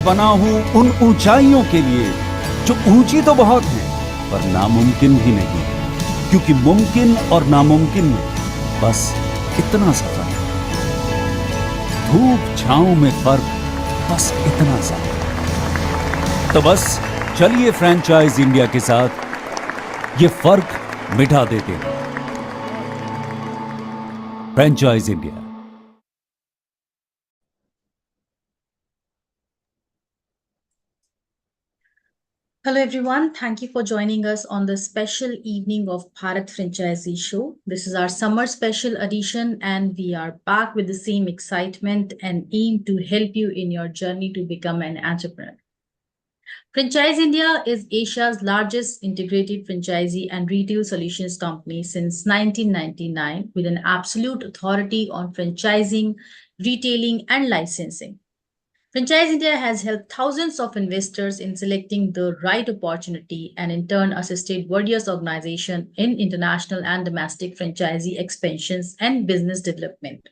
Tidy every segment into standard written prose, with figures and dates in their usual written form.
बना हूं उन ऊंचाइयों के लिए जो ऊंची तो बहुत है पर नामुमकिन भी नहीं, क्योंकि मुमकिन और नामुमकिन में बस इतना सा फर्क, धूप छांव में फर्क, बस इतना सा। तो बस चलिए फ्रेंचाइज इंडिया के साथ ये फर्क मिटा देते हैं। Franchise India. Hello everyone, thank you for joining us on the special evening of Bharat Franchisee Show. This is our summer special edition and we are back with the same excitement and aim to help you in your journey to become an entrepreneur. Franchise India is Asia's largest integrated franchisee and retail solutions company since 1999 with an absolute authority on franchising, retailing and licensing. Franchise India has helped thousands of investors in selecting the right opportunity and in turn assisted various organizations in international and domestic franchisee expansions and business development.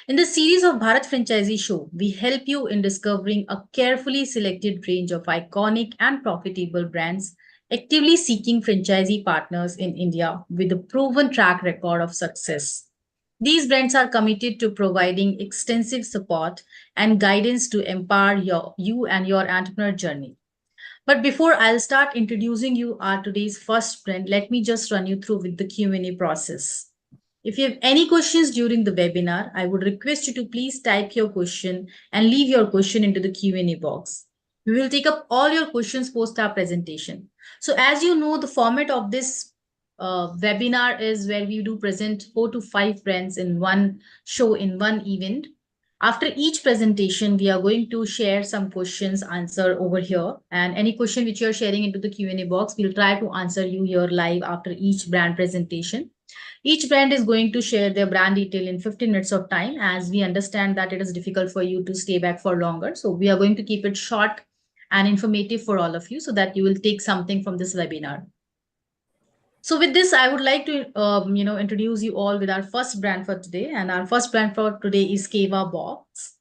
In the series of Bharat Franchisee Show, we help you in discovering a carefully selected range of iconic and profitable brands actively seeking franchisee partners in India with a proven track record of success. These brands are committed to providing extensive support and guidance to empower you and your entrepreneur journey. But before I'll start introducing you our today's first brand, let me just run you through with the Q&A process. If you have any questions during the webinar, I would request you to please type your question and leave your question into the Q&A box. We will take up all your questions post our presentation. So as you know, the format of this webinar is where we do present 4 to 5 brands in one show in one event. After each presentation, we are going to share some questions answer over here, and any question which you're sharing into the Q&A box, we'll try to answer you here live after each brand presentation. Each brand is going to share their brand detail in 15 minutes of time, as we understand that it is difficult for you to stay back for longer. So we are going to keep it short and informative for all of you so that you will take something from this webinar. So with this, I would like to introduce you all with our first brand for today. And our first brand for today is Keva Box.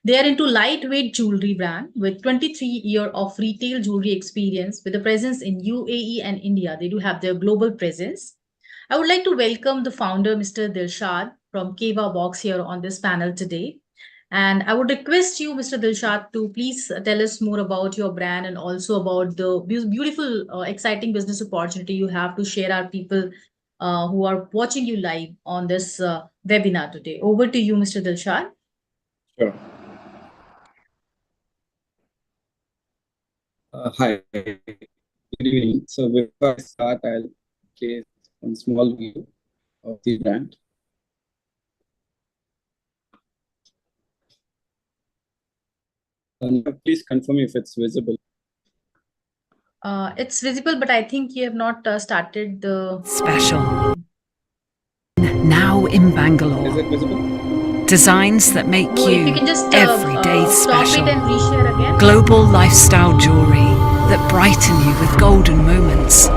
They are into lightweight jewelry brand with 23 years of retail jewelry experience with a presence in UAE and India. They do have their global presence. I would like to welcome the founder, Mr. Dilshad from Keva Box here on this panel today. And I would request you, Mr. Dilshad, to please tell us more about your brand and also about the beautiful, exciting business opportunity you have to share our people who are watching you live on this webinar today. Over to you, Mr. Dilshad. Sure. Hi, good evening. So before I start, I'll play one small video of the brand. Please confirm if it's visible. It's visible, but I think you have not started the special. Now in Bangalore. Is it visible? Designs that make you just, everyday stop special. it and reshare again. Global lifestyle jewelry that brighten you with golden moments.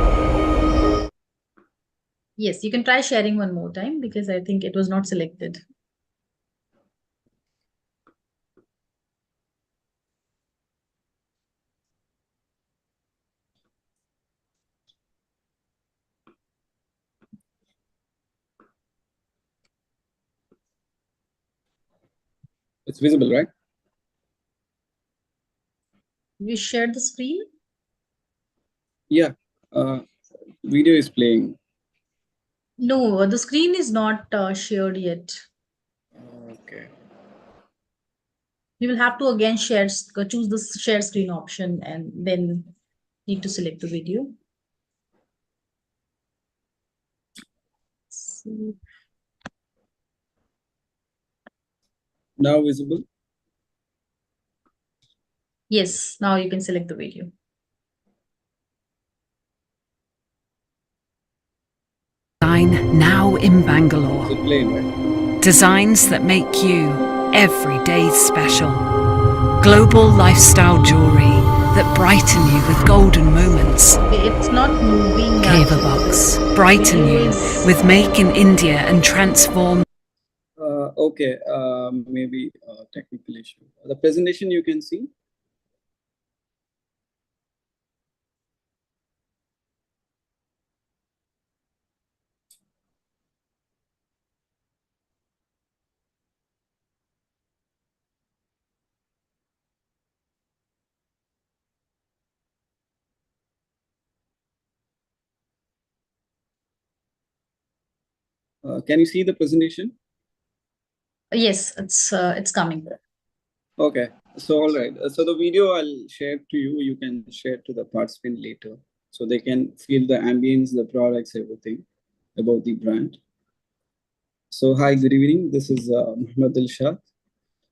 Yes, you can try sharing one more time because I think it was not selected. It's visible, right? You shared the screen? Yeah, video is playing. No, the screen is not shared yet. Okay. You will have to again choose the share screen option and then need to select the video. Now visible? Yes, now you can select the video. Now in Bangalore. It's playing, right? Designs that make you everyday special. Global lifestyle jewelry that brighten you with golden moments. It's not moving. Keva Box, brighten you with Make in India and transform. Okay, maybe a technical issue. The presentation you can see? Can you see the presentation? Yes, it's coming. Okay. So, all right. So the video I'll share to you. You can share to the participant later, so they can feel the ambience, the products, everything about the brand. So, hi, good evening. This is Muhammad Dilshad,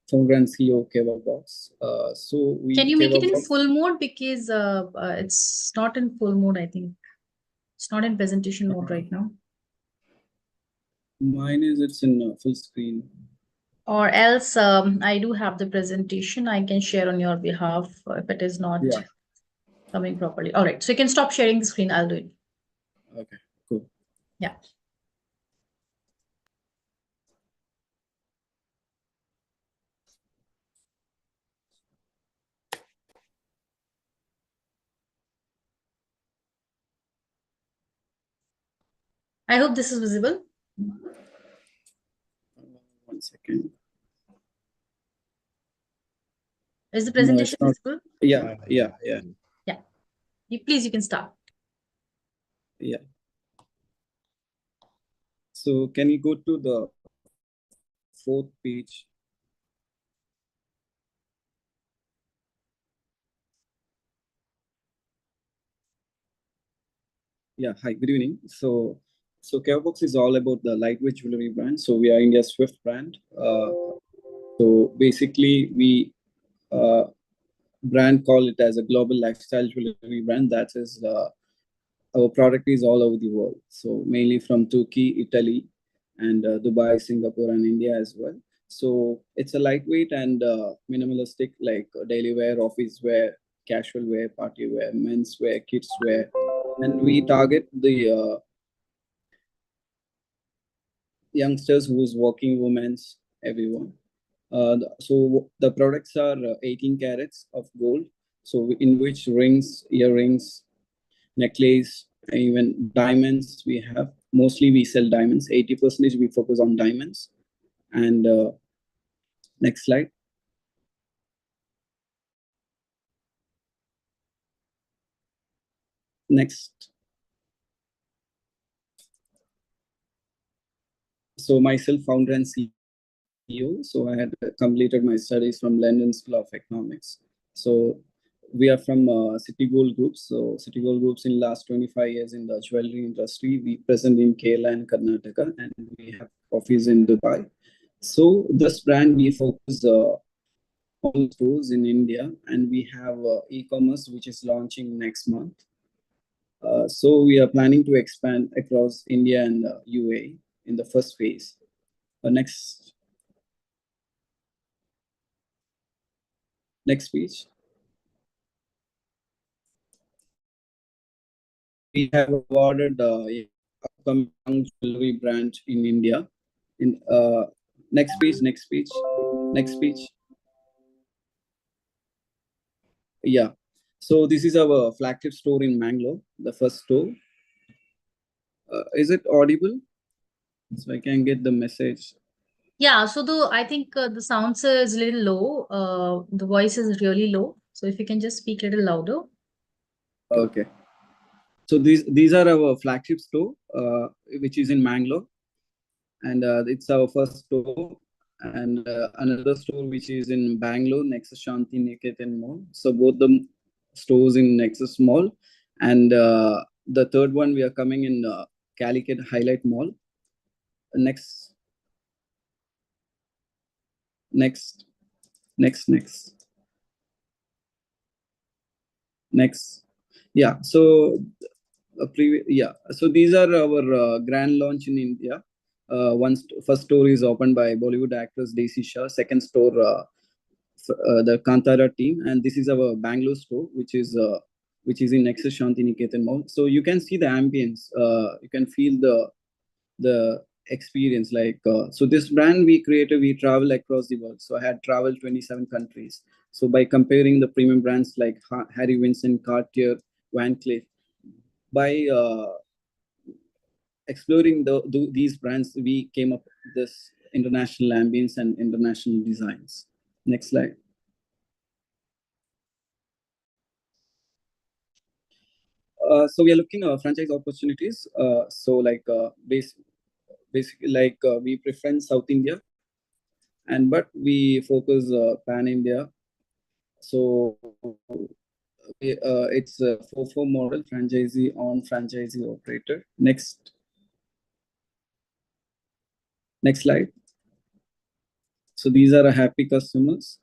founder and CEO of Kebab Box. Can you make it Kebab in Box. full mode because it's not in full mode, I think. It's not in presentation mode right now. Mine is it's in full screen. Or else I do have the presentation I can share on your behalf if it is not Yeah. coming properly. All right, so you can stop sharing the screen. I'll do it. Okay. Cool. Yeah. I hope this is visible. 1 second. Is the No, presentation it's not. visible? Yeah. Yeah. Please, you can start. Yeah. So can you go to the 4th page? Yeah. Hi, good evening. So Kebab is all about the lightweight jewelry brand. So we are India's fifth brand. So basically, we brand call it as a global lifestyle jewelry brand. That is, our product is all over the world. So mainly from Turkey, Italy, and Dubai, Singapore, and India as well. So it's a lightweight and minimalistic, like daily wear, office wear, casual wear, party wear, men's wear, kids wear, and we target the youngsters who's working women's, everyone. So the products are 18 carats of gold. So in which rings, earrings, necklace, even diamonds we have. Mostly we sell diamonds. 80% we focus on diamonds. And next slide. Next. So myself, founder and CEO. So I had completed my studies from London School of Economics. So we are from Citigold Group. So Citigold Group's in last 25 years in the jewelry industry. We present in Kerala and Karnataka, and we have office in Dubai. So this brand we focus on stores in India, and we have e-commerce which is launching next month. So we are planning to expand across India and UAE in the first phase. Next page. We have awarded upcoming young jewelry brand in India. In next page. Yeah. So this is our flagship store in Mangalore, the first store. Is it audible? So I can get the message. Yeah, so I think the sounds is a little low. The voice is really low. So if you can just speak a little louder. Okay. So these are our flagship store, which is in Mangalore, and it's our first store. And another store which is in Bangalore, Nexus Shanti Niketan Mall. So both the stores in Nexus Mall, and the third one we are coming in Calicut Highlight Mall. Next. Yeah. So so these are our grand launch in India. First store is opened by Bollywood actress Desi Shah. Second store, the Kantara team, and this is our Bangalore store, which is in Nexus Shanti Niketan Mall. So you can see the ambience. You can feel the experience. Like so, this brand we created, we travel across the world. So I had traveled 27 countries. So by comparing the premium brands like Harry Winston, Cartier, Van Cleef, by exploring these brands, we came up with this international ambience and international designs. Next slide. So we are looking at franchise opportunities. So like basically like we prefer South India, but we focus pan India. So it's a 4-4 model, franchisee on franchisee operator. Next slide. So these are happy customers.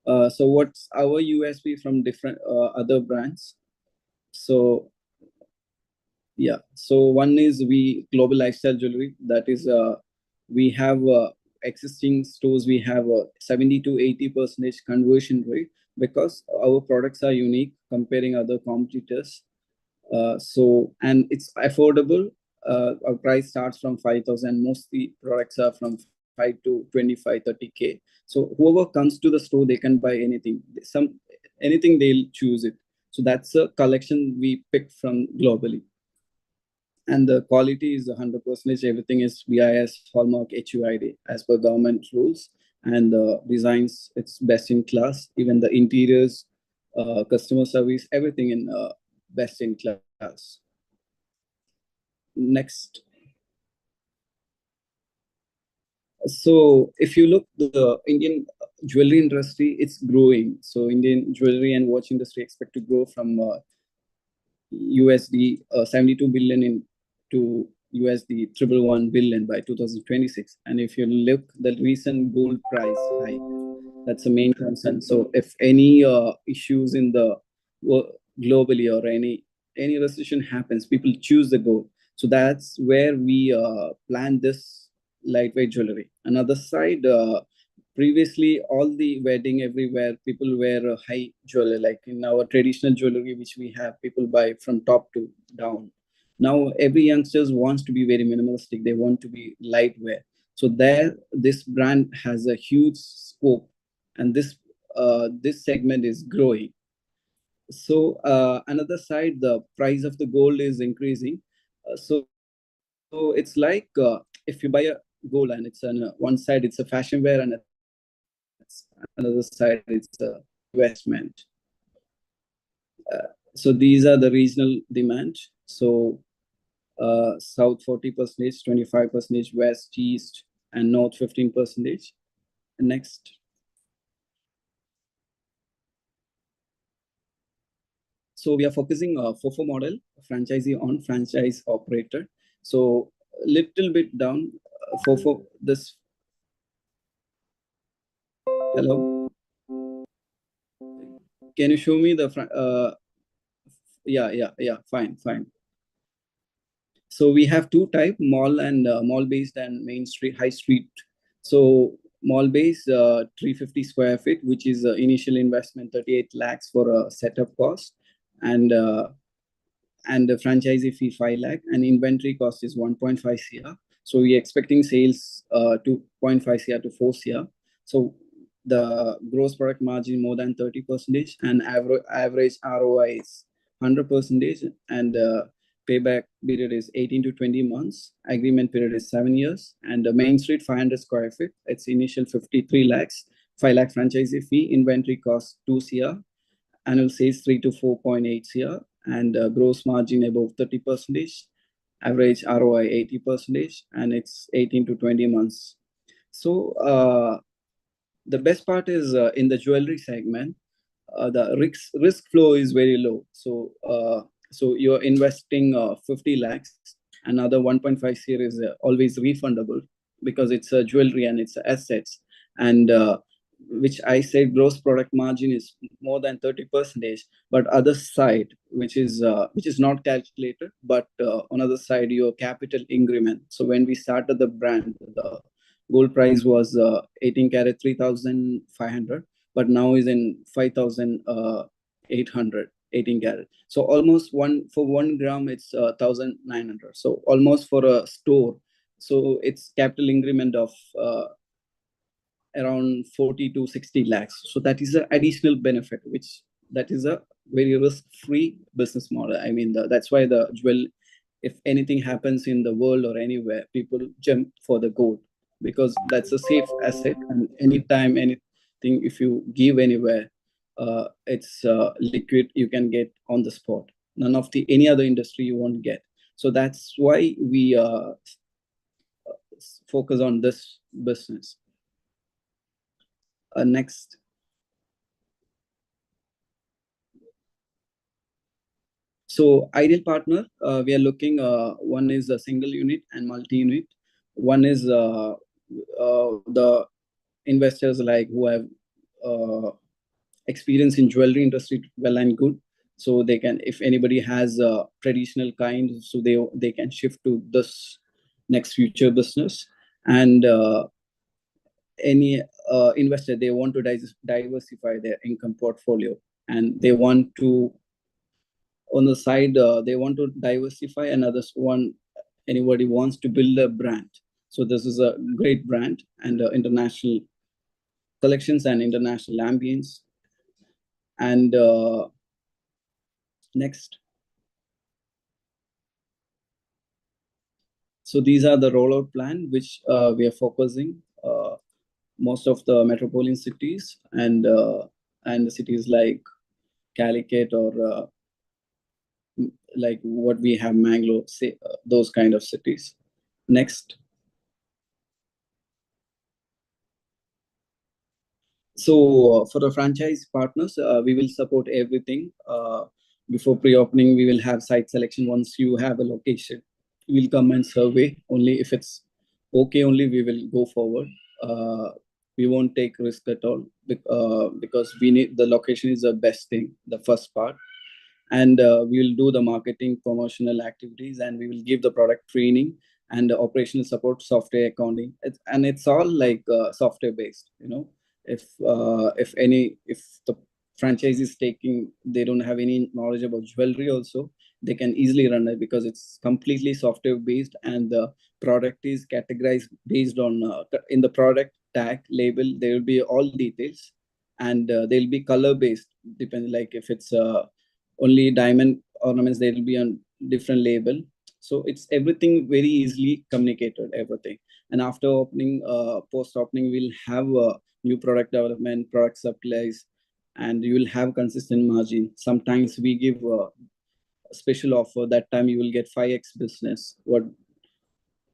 So what's our USP from different other brands? So yeah, so one is we global lifestyle jewelry. That is, we have existing stores. We have a 70 to 80% conversion rate because our products are unique comparing other competitors. And it's affordable. Our price starts from 5,000. Most the products are from 5 to 25, 30K. So whoever comes to the store, they can buy anything. Anything they'll choose it. So that's a collection we pick from globally. And the quality is 100%. Everything is BIS, Hallmark, HUID as per government rules. And the designs, it's best in class. Even the interiors, customer service, everything in best in class. Next. So if you look the Indian jewelry industry, it's growing. So Indian jewelry and watch industry expect to grow from USD 72 billion to USD 111 billion by 2026. And if you look the recent gold price hike, that's the main concern. So if any issues in the globally or any recession happens, people choose the gold. So that's where we plan this lightweight jewelry. Another side, previously all the wedding everywhere people wear a high jewelry, like in our traditional jewelry which we have, people buy from top to down. Now every youngsters wants to be very minimalistic. They want to be lightweight. So there, this brand has a huge scope, and this segment is growing. So another side, the price of the gold is increasing. So it's like if you buy a gold and it's on one side it's a fashion wear and another side it's a investment. So these are the regional demand. So South 40%, 25%, West, East, and North 15%. Next. So we are focusing 4-4 model, franchisee on franchise operator. So little bit down, 4-4 this. Hello. Can you show me the yeah, fine. So we have two type, mall and mall based and main street, high street. So mall based 350 square feet, which is initial investment 38 lakhs for a setup cost, and the franchisee fee 5 lakh, and inventory cost is 1.5 CR. So we're expecting sales 2.5 CR to 4 CR. So the gross product margin more than 30%, and average ROI is 100%, and payback period is 18 to 20 months. Agreement period is 7 years, and the main street 500 square feet. It's initial 53 lakhs, 5 lakh franchisee fee, inventory cost 2 CR, annual sales 3 to 4.8 CR, and gross margin above 30%, average ROI 80%, and it's 18 to 20 months. So the best part is in the jewelry segment, the risk flow is very low. So you're investing 50 lakhs, another 1.5 CR is always refundable because it's a jewelry and it's assets. And which I said gross product margin is more than 30%, but other side, which is not calculated, but on other side, your capital increment. So when we started the brand, the gold price was 18 karat 3,500, but now is in 5,800, 18 karat. So almost for 1 gram, it's 1,900. So almost for a store. So it's capital increment of around 40 to 60 lakhs. So that is an additional benefit, that is a very risk-free business model. I mean, that's why if anything happens in the world or anywhere, people jump for the gold, because that's a safe asset, and anytime anything, if you give anywhere, it's liquid, you can get on the spot. None of any other industry you won't get. So that's why we let's focus on this business. Next. So ideal partner, we are looking, one is a single unit and multi-unit. One is the investors like who have experience in jewelry industry well and good. So they can, if anybody has a traditional kind, so they can shift to this next future business. And any investor, they want to diversify their income portfolio, and they want to, on the side, they want to diversify. Another one, anybody wants to build a brand. So this is a great brand and international collections and international ambience. And next. So these are the rollout plan which we are focusing most of the metropolitan cities and cities like Calicut or like what we have Mangalore, say, those kind of cities. Next. So for the franchise partners, we will support everything. Before pre-opening, we will have site selection. Once you have a location, we will come and survey. Only if it's okay, only we will go forward. We won't take risk at all because we need, the location is the best thing, the first part. And we will do the marketing promotional activities, and we will give the product training and operational support, software, accounting. It's all like software based, you know. If the franchise is taking, they don't have any knowledge about jewelry also, they can easily run it because it's completely software based, and the product is categorized based on in the product tag label there will be all details, and they'll be color based, depending, like if it's only diamond ornaments, they will be on different label. So it's everything very easily communicated, everything. And after opening, post opening, we'll have new product development, product supplies, and you will have consistent margin. Sometimes we give a special offer, that time you will get 5x business.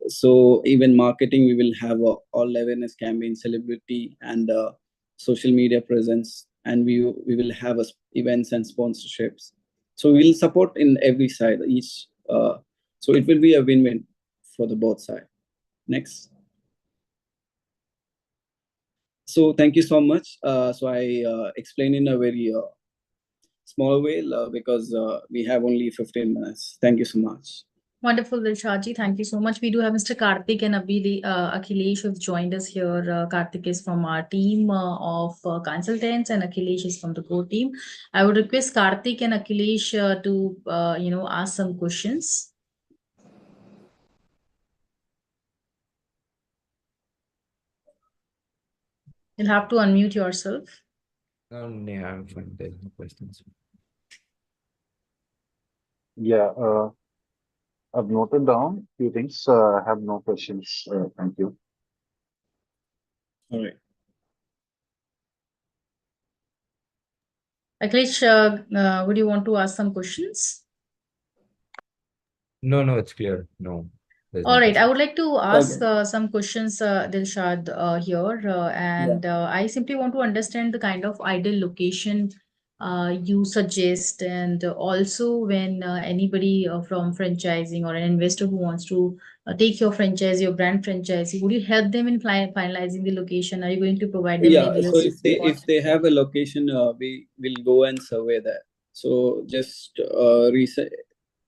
So even marketing, we will have all awareness campaign, celebrity and social media presence, and we will have events and sponsorships. So we'll support in every side, each. So it will be a win-win for the both side. Next. So thank you so much. So I explained in a very small way because we have only 15 minutes. Thank you so much. Wonderful, Dilshadji. Thank you so much. We do have Mr. Karthik and Akhilesh who have joined us here. Karthik is from our team of consultants, and Akhilesh is from the core team. I would request Karthik and Akhilesh to ask some questions. You'll have to unmute yourself. Yeah, I'm fine. There's no questions. Yeah, I've noted down a few things. I have no questions. Thank you. All right. Akhilesh, would you want to ask some questions? No, it's clear. No. All right, I would like to ask Okay. some questions, Dilshad, here, and I simply want to understand the kind of ideal location you suggest, and also when anybody from franchising or an investor who wants to take your franchise, your brand franchise, would you help them in finalizing the location? Are you going to provide them any So real if they have a location, we will go and survey that. So just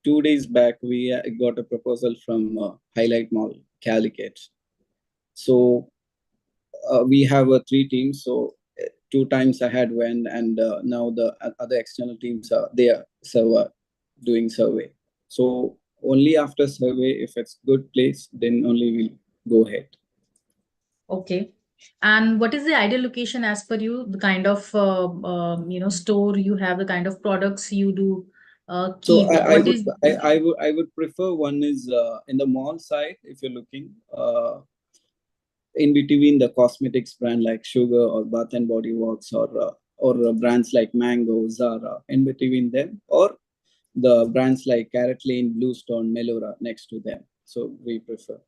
2 days back, we got a proposal from Highlight Mall, Calicut. So we have 3 teams. So 2 times I had went, and now the other external teams are there, doing survey. So only after survey, if it's good place, then only we'll go ahead. Okay. And what is the ideal location as per you? The kind of store you have, the kind of products you do keep. So I would prefer one is in the mall side, if you're looking in between the cosmetics brand like Sugar or Bath and Body Works or brands like Mango, Zara, in between them, or the brands like Carrot Lane, Bluestone, Melora next to them. So we prefer.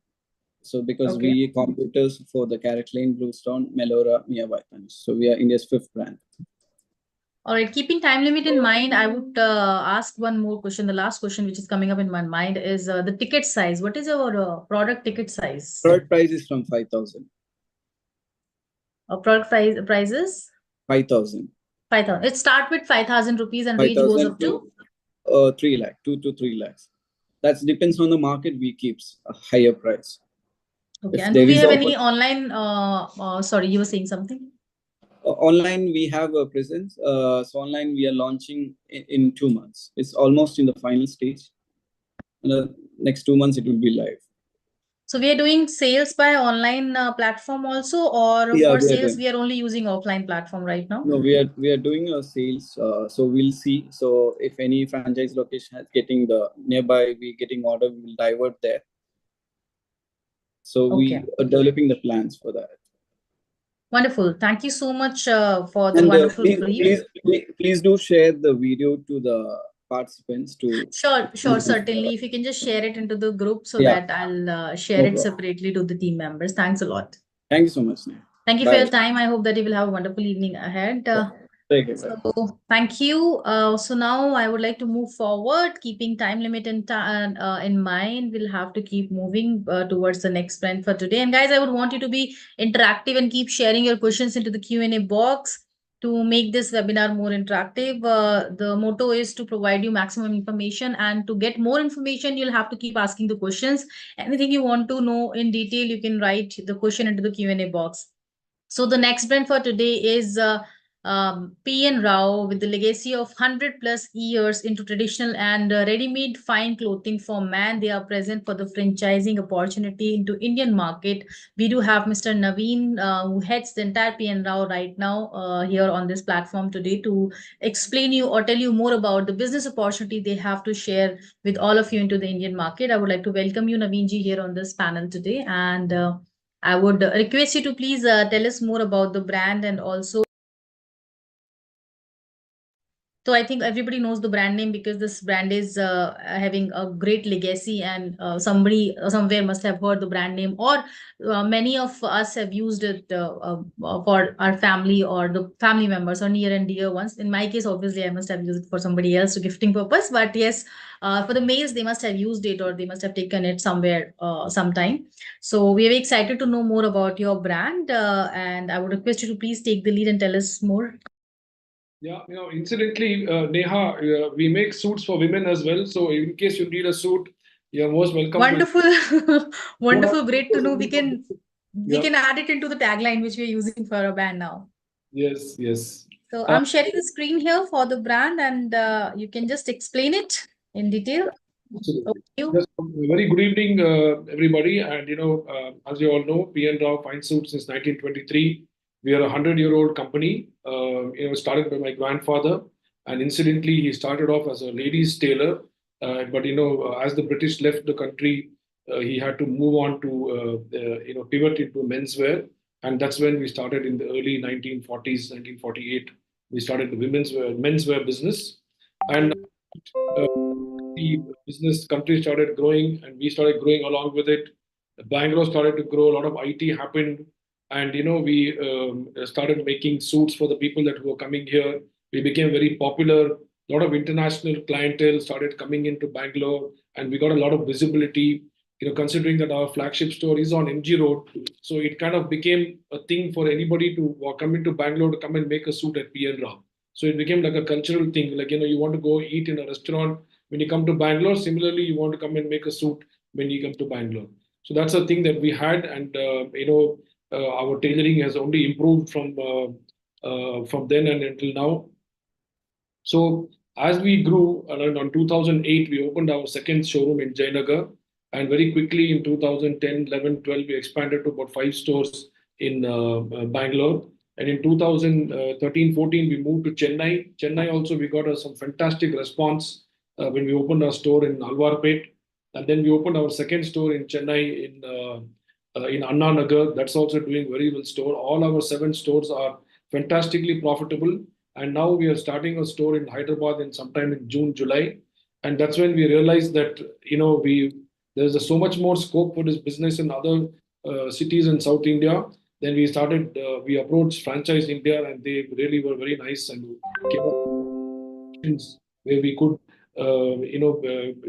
So because Okay. we competitors for the Carrot Lane, Bluestone, Melora, Mia White. So we are India's 5th brand. All right. Keeping time limit in mind, I would ask one more question. The last question, which is coming up in my mind, is the ticket size. What is your product ticket size? Product price is from 5,000. Product prices? 5,000. 5,000. It start with 5,000 rupees and range goes 5,000 up to? 3 lakh, 2 to 3 lakhs. That depends on the market. We keeps a higher price. Okay. If And do there we is have a- any online? Sorry, you were saying something? Online, we have a presence. So online, we are launching in 2 months. It's almost in the final stage. In the next 2 months, it will be live. So we are doing sales by online platform also, or Yeah, for we are sales doing. we are only using offline platform right now? No, we are doing a sales. So we'll see. So if any franchise location is getting the nearby, we getting order, we will divert there. So Okay. we are developing the plans for that. Wonderful. Thank you so much for the And wonderful brief. please do share the video to the participants to. Sure, certainly. If you can just share it into the group so Yeah. that I'll share No it problem. separately to the team members. Thanks a lot. Thank you so much, Neha. Thank you for Bye. your time. I hope that you will have a wonderful evening ahead. Take it. Bye. So thank you. So now I would like to move forward, keeping time limit in mind. We'll have to keep moving towards the next plan for today. And guys, I would want you to be interactive and keep sharing your questions into the Q&A box to make this webinar more interactive. The motto is to provide you maximum information, and to get more information, you'll have to keep asking the questions. Anything you want to know in detail, you can write the question into the Q&A box. So the next brand for today is P.N. Rao, with the legacy of 100 plus years into traditional and ready-made fine clothing for man. They are present for the franchising opportunity into Indian market. We do have Mr. Naveen, who heads the entire P.N. Rao right now here on this platform today to explain you or tell you more about the business opportunity they have to share with all of you into the Indian market. I would like to welcome you, Naveen ji, here on this panel today. And I would request you to please tell us more about the brand, and also. So I think everybody knows the brand name because this brand is having a great legacy, and somebody somewhere must have heard the brand name, or many of us have used it for our family or the family members or near and dear ones. In my case, obviously, I must have used it for somebody else to gifting purpose. But yes, for the males, they must have used it or they must have taken it somewhere sometime. So we are very excited to know more about your brand, and I would request you to please take the lead and tell us more. Yeah, incidentally, Neha, we make suits for women as well. So in case you need a suit, you're most welcome. Wonderful, wonderful, great to know. We Yeah. can add it into the tagline which we're using for our brand now. Yes, yes. So I'm sharing the screen here for the brand, and you can just explain it in detail. Absolutely. You. Yes, very good evening, everybody. And as you all know, P.N. Rao Fine Suits since 1923. We are a 100-year-old company. Started by my grandfather, and incidentally, he started off as a ladies' tailor. But as the British left the country, he had to move on to pivot into menswear, and that's when we started in the early 1940s, 1948. We started the menswear business, and the business country started growing, and we started growing along with it. Bangalore started to grow. A lot of IT happened, and we started making suits for the people that were coming here. We became very popular. A lot of international clientele started coming into Bangalore, and we got a lot of visibility. Considering that our flagship store is on MG Road, so it kind of became a thing for anybody to come into Bangalore to come and make a suit at P.N. Rao. So it became like a cultural thing. Like you want to go eat in a restaurant when you come to Bangalore. Similarly, you want to come and make a suit when you come to Bangalore. So that's a thing that we had, and our tailoring has only improved from then and until now. So as we grew, around on 2008, we opened our second showroom in Jayanagar, and very quickly in 2010, 11, 12, we expanded to about 5 stores in Bangalore. And in 2013, 14, we moved to Chennai. Chennai also, we got some fantastic response when we opened our store in Alwarpet. And then we opened our second store in Chennai in Anna Nagar. That's also doing very well store. All our 7 stores are fantastically profitable. And now we are starting a store in Hyderabad in sometime in June, July. And that's when we realized that, there's so much more scope for this business in other cities in South India. Then we started, we approached Franchise India, and they really were very nice and gave us options where we could,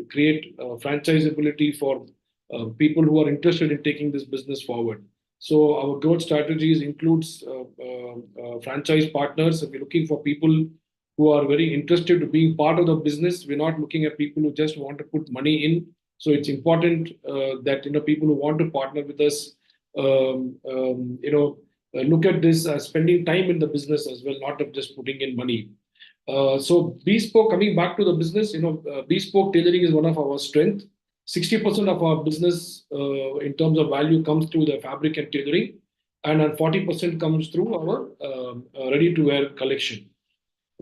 create franchisability for people who are interested in taking this business forward. So our growth strategies includes franchise partners. So we're looking for people who are very interested in being part of the business. We're not looking at people who just want to put money in. So it's important that people who want to partner with us, look at this as spending time in the business as well, not of just putting in money. So bespoke, coming back to the business, bespoke tailoring is one of our strengths. 60% of our business in terms of value comes through the fabric and tailoring, and 40% comes through our ready-to-wear collection.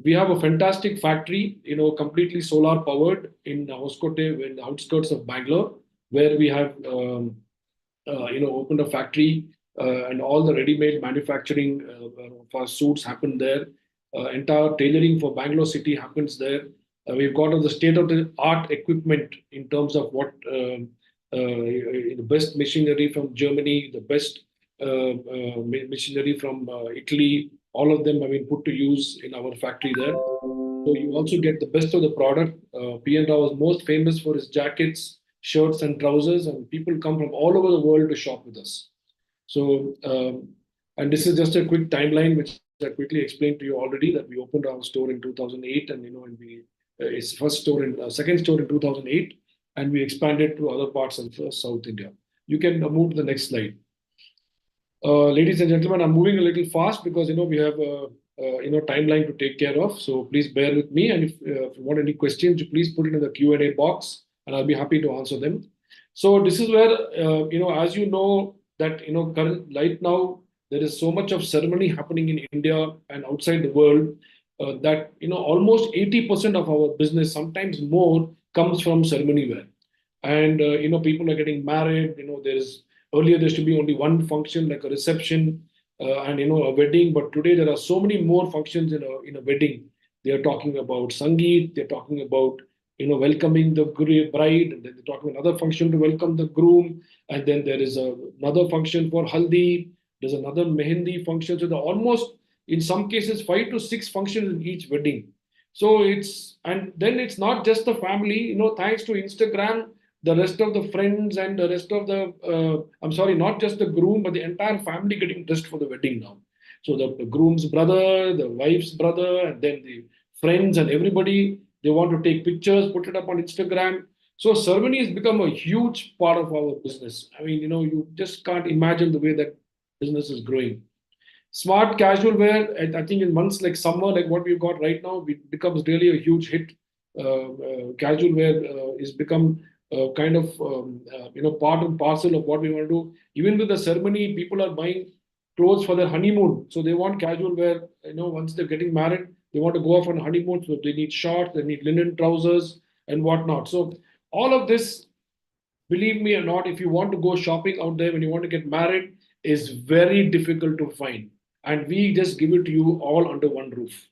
We have a fantastic factory, completely solar powered in Hoskote, in the outskirts of Bangalore, where we have, opened a factory, and all the ready-made manufacturing for suits happen there. Entire tailoring for Bangalore city happens there. We've got all the state-of-the-art equipment in terms of what the best machinery from Germany, the best machinery from Italy. All of them have been put to use in our factory there. So you also get the best of the product. P&R was most famous for his jackets, shirts, and trousers, and people come from all over the world to shop with us. So, and this is just a quick timeline, which I quickly explained to you already, that we opened our store in 2008, and and we its second store in 2008, and we expanded to other parts of South India. You can move to the next slide. Ladies and gentlemen, I'm moving a little fast because we have a timeline to take care of. So please bear with me, and if you want any questions, please put it in the Q&A box, and I'll be happy to answer them. So this is where as you know that right now there is so much of ceremony happening in India and outside the world that almost 80% of our business, sometimes more, comes from ceremony wear. And people are getting married. Earlier there used to be only one function, like a reception and a wedding, but today there are so many more functions in a wedding. They are talking about sangeet, they're talking about welcoming the bride, and then they're talking another function to welcome the groom, and then there is another function for haldi. There's another mehendi function. So there are almost, in some cases, 5 to 6 functions in each wedding. So and then it's not just the family, thanks to Instagram, the rest of the friends and the rest of not just the groom, but the entire family getting dressed for the wedding now. So the groom's brother, the wife's brother, and then the friends and everybody, they want to take pictures, put it up on Instagram. So ceremony has become a huge part of our business. I mean, you just can't imagine the way that business is growing. Smart casual wear, I think in months like summer, like what we've got right now, it becomes really a huge hit. Casual wear is become kind of part and parcel of what we want to do. Even with the ceremony, people are buying clothes for their honeymoon, so they want casual wear. Once they're getting married, they want to go off on honeymoon, so they need shorts, they need linen trousers and whatnot. So all of this, believe me or not, if you want to go shopping out there when you want to get married, is very difficult to find, and we just give it to you all under one roof.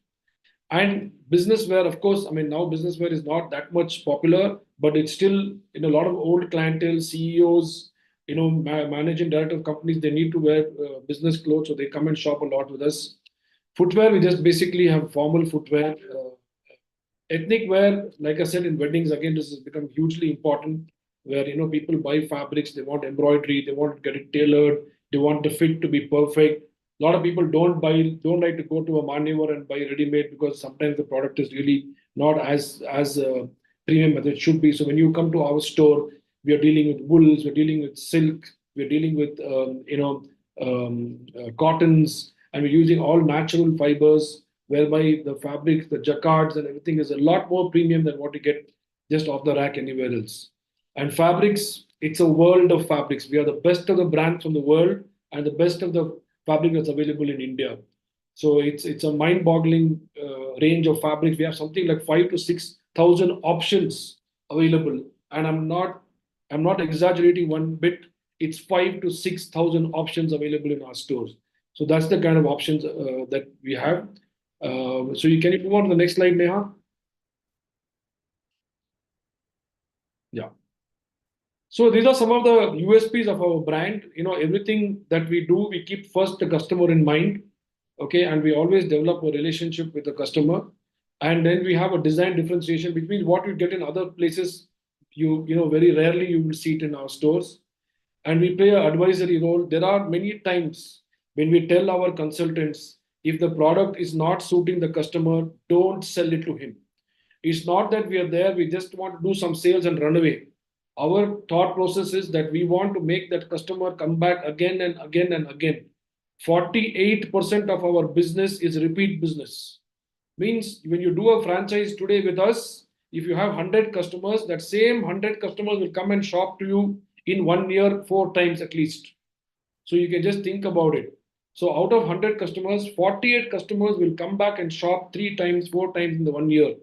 And business wear, of course, I mean, now business wear is not that much popular, but it's still in a lot of old clientele, CEOs, managing director of companies, they need to wear business clothes, so they come and shop a lot with us. Footwear, we just basically have formal footwear. Ethnic wear, like I said, in weddings, again, this has become hugely important, where people buy fabrics, they want embroidery, they want to get it tailored, they want the fit to be perfect. A lot of people don't like to go to a Manyavar and buy ready-made, because sometimes the product is really not as premium as it should be. So when you come to our store, we are dealing with wools, we're dealing with silk, we're dealing with cottons, and we're using all natural fibers, whereby the fabrics, the jacquards, and everything is a lot more premium than what you get just off the rack anywhere else. And fabrics, it's a world of fabrics. We are the best of the brands from the world and the best of the fabric that's available in India. So it's a mind-boggling range of fabrics. We have something like 5,000 to 6,000 options available, and I'm not exaggerating one bit. It's 5,000 to 6,000 options available in our stores. So that's the kind of options that we have. So can you move on to the next slide, Neha? Yeah. So these are some of the USPs of our brand. Everything that we do, we keep first the customer in mind. Okay, and we always develop a relationship with the customer. And then we have a design differentiation, which means what you get in other places, very rarely you will see it in our stores. And we play an advisory role. There are many times when we tell our consultants, if the product is not suiting the customer, don't sell it to him. It's not that we are there, we just want to do some sales and run away. Our thought process is that we want to make that customer come back again and again and again. 48% of our business is repeat business. Means when you do a franchise today with us, if you have 100 customers, that same 100 customers will come and shop to you in 1 year 4 times at least. So you can just think about it. So out of 100 customers, 48 customers will come back and shop 3 times, 4 times in the 1 year.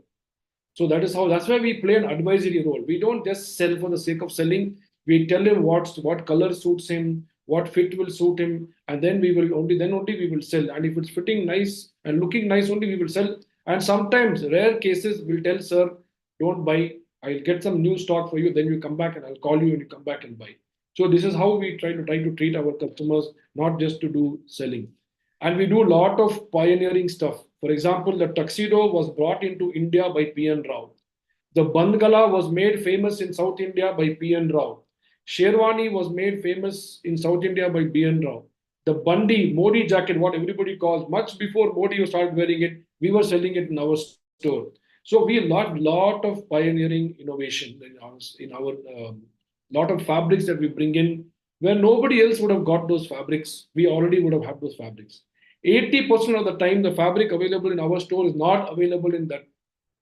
So that's why we play an advisory role. We don't just sell for the sake of selling. We tell him what color suits him, what fit will suit him, and then only we will sell. And if it's fitting nice and looking nice, only we will sell. And sometimes, rare cases, we'll tell, sir, don't buy. I'll get some new stock for you. Then you come back and I'll call you and you come back and buy. So this is how we try to treat our customers, not just to do selling. And we do a lot of pioneering stuff. For example, the tuxedo was brought into India by P.N. Rao. The Bandgala was made famous in South India by P.N. Rao. Sherwani was made famous in South India by P.N. Rao. The Bandi, Modi jacket, what everybody calls, much before Modi started wearing it, we were selling it in our store. So we lot of pioneering innovation in our lot of fabrics that we bring in, where nobody else would have got those fabrics. We already would have had those fabrics. 80% of the time, the fabric available in our store is not available in that.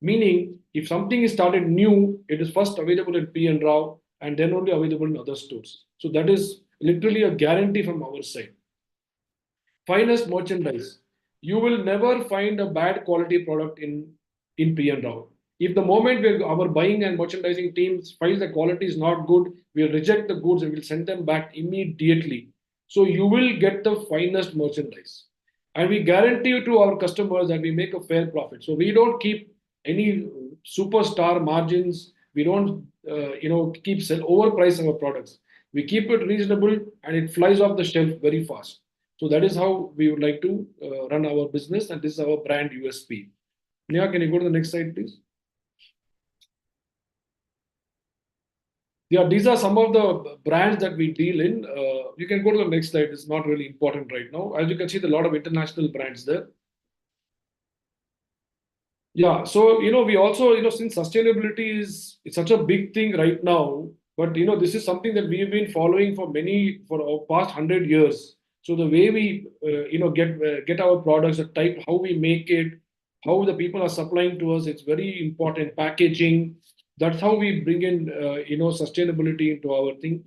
Meaning, if something is started new, it is first available in P.N. Rao and then only available in other stores. So that is literally a guarantee from our side. Finest merchandise. You will never find a bad quality product in P.N. Rao. If the moment our buying and merchandising teams find the quality is not good, we'll reject the goods and we'll send them back immediately. So you will get the finest merchandise. And we guarantee to our customers that we make a fair profit. So we don't keep any superstar margins. We don't, overprice our products. We keep it reasonable and it flies off the shelf very fast. So that is how we would like to run our business, and this is our brand USP. Neha, can you go to the next slide, please? Yeah, these are some of the brands that we deal in. You can go to the next slide. It's not really important right now. As you can see, there are a lot of international brands there. Yeah, so we also since sustainability is such a big thing right now, but this is something that we've been following for our past 100 years. So the way we get our products, the type, how we make it, how the people are supplying to us, it's very important. Packaging, that's how we bring in sustainability into our thing.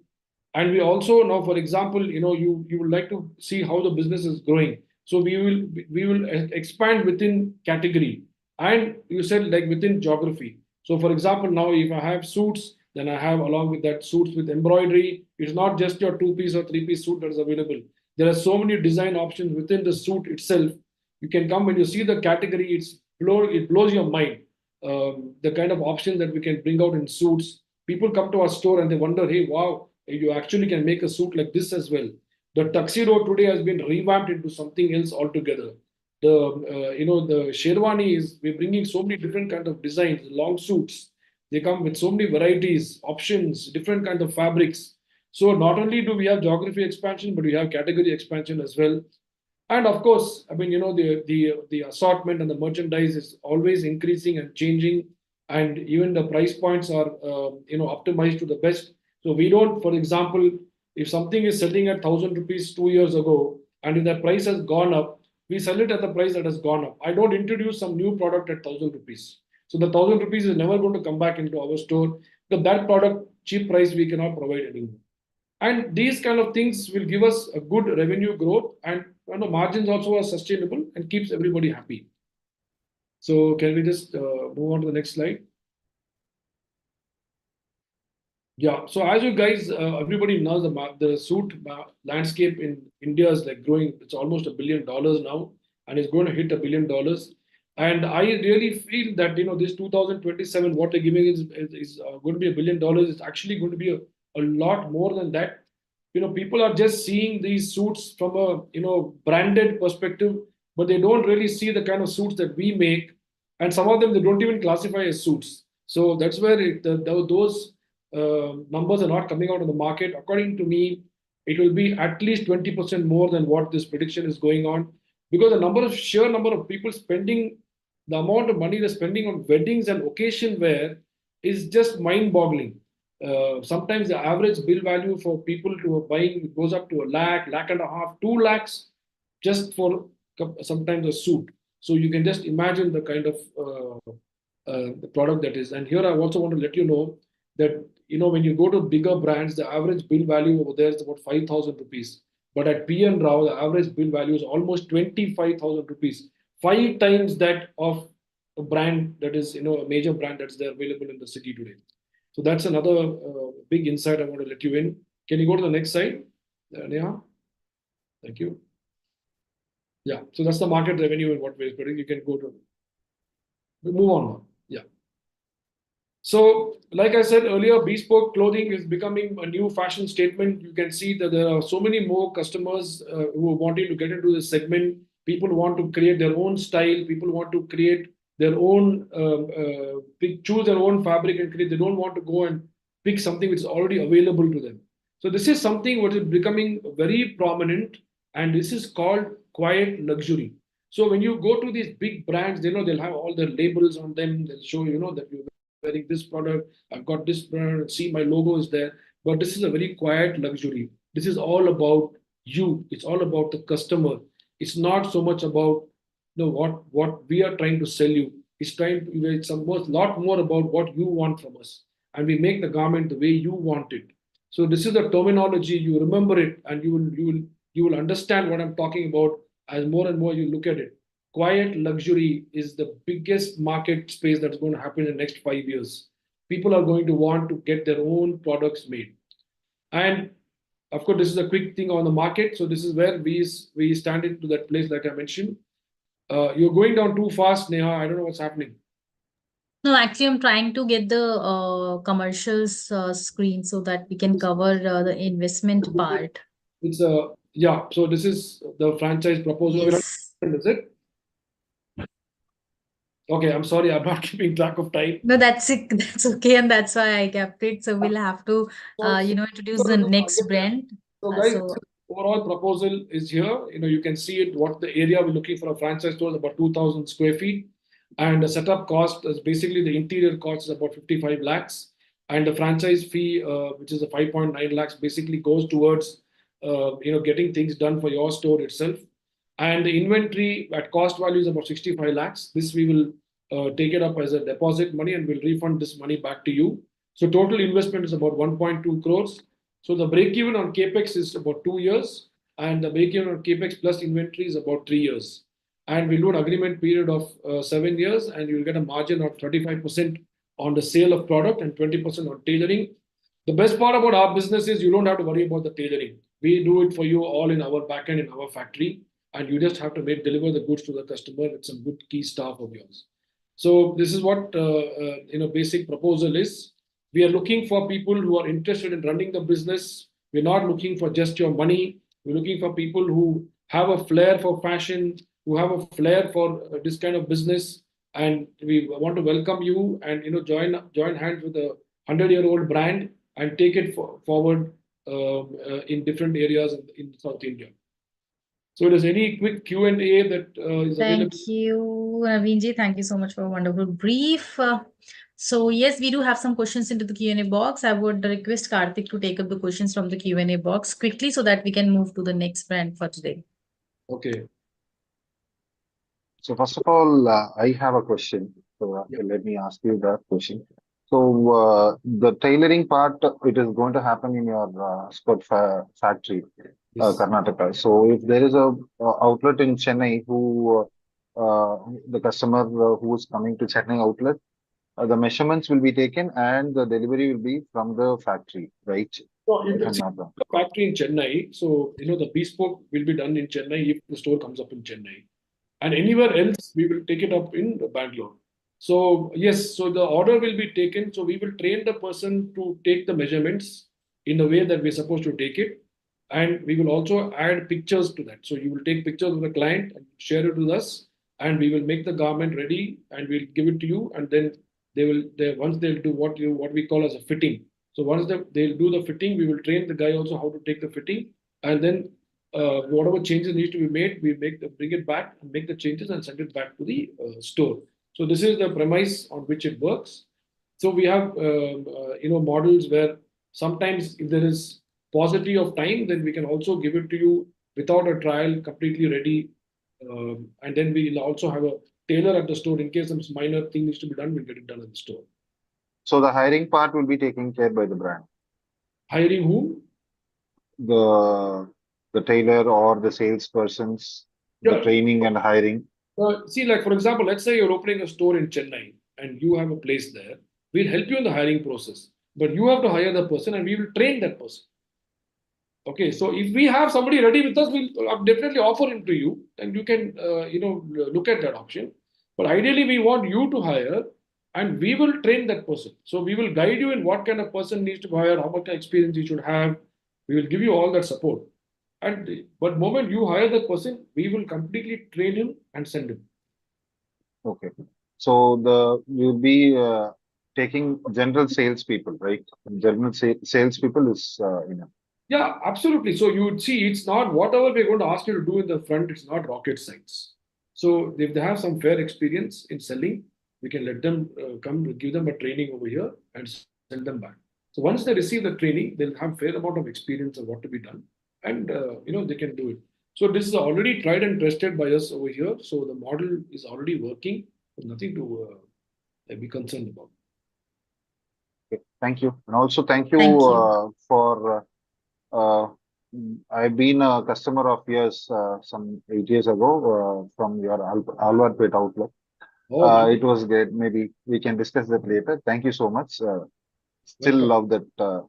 And we also now, for example, you would like to see how the business is growing. So we will expand within category, and you said like within geography. So for example, now if I have suits, then I have along with that suits with embroidery. It's not just your 2-piece or 3-piece suit that is available. There are so many design options within the suit itself. You can come when you see the category, it blows your mind. The kind of options that we can bring out in suits. People come to our store and they wonder, hey, wow, you actually can make a suit like this as well. The tuxedo today has been revamped into something else altogether. The sherwani we're bringing so many different kinds of designs, long suits. They come with so many varieties, options, different kinds of fabrics. So not only do we have geography expansion, but we have category expansion as well. And of course, I mean, the assortment and the merchandise is always increasing and changing, and even the price points are optimized to the best. So we don't, for example, if something is selling at 1,000 rupees 2 years ago, and if the price has gone up, we sell it at the price that has gone up. I don't introduce some new product at 1,000 rupees. So the 1,000 rupees is never going to come back into our store, because that product, cheap price, we cannot provide anymore. And these kind of things will give us a good revenue growth, and margins also are sustainable and keeps everybody happy. So can we just move on to the next slide? Yeah, so as you guys, everybody knows the suit landscape in India is like growing. It's almost $1 billion now, and it's going to hit $1 billion. And I really feel that this 2027, what they're giving is going to be $1 billion. It's actually going to be a lot more than that. People are just seeing these suits from a branded perspective, but they don't really see the kind of suits that we make, and some of them they don't even classify as suits. So that's where those numbers are not coming out on the market. According to me, it will be at least 20% more than what this prediction is going on, because the sheer number of people spending the amount of money they're spending on weddings and occasion wear is just mind-boggling. Sometimes the average bill value for people who are buying goes up to a lakh and a half, 2 lakhs, just for sometimes a suit. So you can just imagine the kind of the product that is. And here I also want to let you know that when you go to bigger brands, the average bill value over there is about 5,000 rupees. But at P.N. Rao, the average bill value is almost 25,000 rupees, 5 times that of a brand that is a major brand that's there available in the city today. So that's another big insight I want to let you in. Can you go to the next slide, Neha? Thank you. Yeah, so that's the market revenue in what ways, but you can go to. We move on now. Yeah. So, like I said earlier, bespoke clothing is becoming a new fashion statement. You can see that there are so many more customers who are wanting to get into this segment. People want to create their own style. People want to create their own, choose their own fabric and create. They don't want to go and pick something which is already available to them. So this is something which is becoming very prominent, and this is called quiet luxury. So when you go to these big brands, they'll have all their labels on them. They'll show that you're wearing this product. I've got this brand. See, my logo is there. But this is a very quiet luxury. This is all about you. It's all about the customer. It's not so much about what we are trying to sell you. It's a lot more about what you want from us, and we make the garment the way you want it. So this is the terminology. You remember it, and you will understand what I'm talking about as more and more you look at it. Quiet luxury is the biggest market space that's going to happen in the next 5 years. People are going to want to get their own products made. And of course, this is a quick thing on the market. So this is where we stand into that place, like I mentioned. You're going down too fast, Neha. I don't know what's happening. No, actually, I'm trying to get the commercials screen so that we can cover the investment part. It's yeah. So this is the franchise proposal. Yes. Is it? Okay, I'm sorry, I'm not keeping track of time. No, that's it. That's okay, and that's why I kept it. So we'll have to, introduce the next brand. So guys, overall proposal is here. You can see it. What the area we're looking for a franchise store is about 2,000 square feet, and the setup cost is basically the interior cost is about 55 lakhs, and the franchise fee, which is a 5.9 lakhs, basically goes towards getting things done for your store itself. And the inventory at cost value is about 65 lakhs. This we will take it up as a deposit money, and we'll refund this money back to you. So total investment is about 1.2 crores. So the break even on capex is about 2 years, and the break even on capex plus inventory is about 3 years. And we'll do an agreement period of 7 years, and you'll get a margin of 35% on the sale of product and 20% on tailoring. The best part about our business is you don't have to worry about the tailoring. We do it for you all in our backend in our factory, and you just have to deliver the goods to the customer with some good key staff of yours. So this is what basic proposal is. We are looking for people who are interested in running the business. We're not looking for just your money. We're looking for people who have a flair for fashion, who have a flair for this kind of business, and we want to welcome you and join hands with a 100-year-old brand and take it forward in different areas in South India. So, there's any quick Q&A that is available? Thank you, Naveen-ji. Thank you so much for a wonderful brief. So, yes, we do have some questions into the Q&A box. I would request Karthik to take up the questions from the Q&A box quickly so that we can move to the next brand for today. Okay. So first of all, I have a question. So let me ask you that question. So the tailoring part, it is going to happen in your skirt factory, Yes. Karnataka. So if there is a outlet in Chennai who the customer who is coming to Chennai outlet, the measurements will be taken and the delivery will be from the factory, right? So you If can I'm see not wrong. the factory in Chennai. So the bespoke will be done in Chennai if the store comes up in Chennai, and anywhere else we will take it up in Bangalore. So yes, so the order will be taken. So we will train the person to take the measurements, in the way that we're supposed to take it. And we will also add pictures to that. So you will take pictures of the client and share it with us, and we will make the garment ready and we'll give it to you. And then once they'll do what we call as a fitting. So once they'll do the fitting, we will train the guy also how to take the fitting, and then whatever changes need to be made, we bring it back and make the changes and send it back to the store. So this is the premise on which it works. So we have models where sometimes if there is paucity of time, then we can also give it to you without a trial, completely ready, and then we'll also have a tailor at the store in case some minor thing needs to be done. We'll get it done at the store. So the hiring part will be taken care by the brand. Hiring whom? The tailor or the salespersons, the Yeah. training and hiring. See, like for example, let's say you're opening a store in Chennai and you have a place there. We'll help you in the hiring process, but you have to hire the person and we will train that person. Okay, so if we have somebody ready with us, we'll definitely offer him to you, and you can look at that option. But ideally, we want you to hire, and we will train that person. So we will guide you in what kind of person needs to hire, how much experience he should have. We will give you all that support. But moment you hire the person, we will completely train him and send him. Okay. So you'll be taking general salespeople, right? General salespeople is enough. Yeah, absolutely. So you would see it's not whatever we're going to ask you to do in the front, it's not rocket science. So if they have some fair experience in selling, we can let them come, give them a training over here and send them back. So once they receive the training, they'll have fair amount of experience of what to be done, and they can do it. So this is already tried and tested by us over here. So the model is already working. There's nothing to be concerned about. Okay. Thank you. And also thank you, Thank you. for I've been a customer of yours some 8 years ago from your Alwarpet outlet. Oh, It was great. Maybe we can discuss that later. Thank you so much. Still welcome. love that.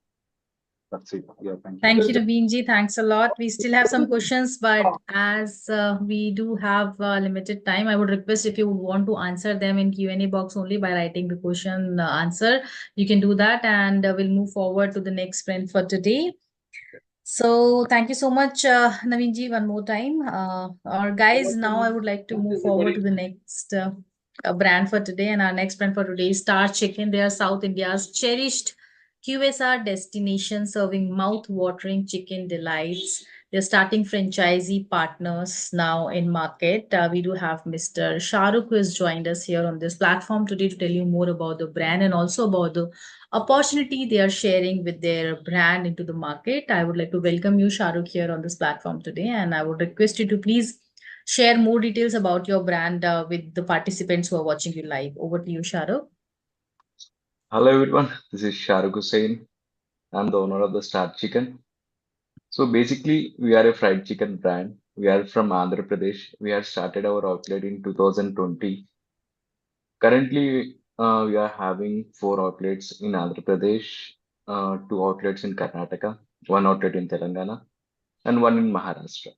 That's it. Yeah, thank you. Thank you, Naveen. Thanks a lot. We still have some questions, but as we do have limited time, I would request if you would want to answer them in Q&A box only by writing the question answer. You can do that, and we'll move forward to the next sprint for today. So thank you so much, Naveen ji, one more time. Our guys, now I would like to move forward to the next brand for today. And our next brand for today is Star Chicken. They are South India's cherished QSR destination, serving mouth-watering chicken delights. They're starting franchisee partners now in market. We do have Mr. Shahrukh, who has joined us here on this platform today to tell you more about the brand and also about the opportunity they are sharing with their brand into the market. I would like to welcome you, Shahrukh, here on this platform today, and I would request you to please share more details about your brand with the participants who are watching you live. Over to you, Shahrukh. Hello everyone, this is Shahrukh Hussain. I'm the owner of the Star Chicken. So basically, we are a fried chicken brand. We are from Andhra Pradesh. We have started our outlet in 2020. Currently, we are having 4 outlets in Andhra Pradesh, 2 outlets in Karnataka, 1 outlet in Telangana, and 1 in Maharashtra.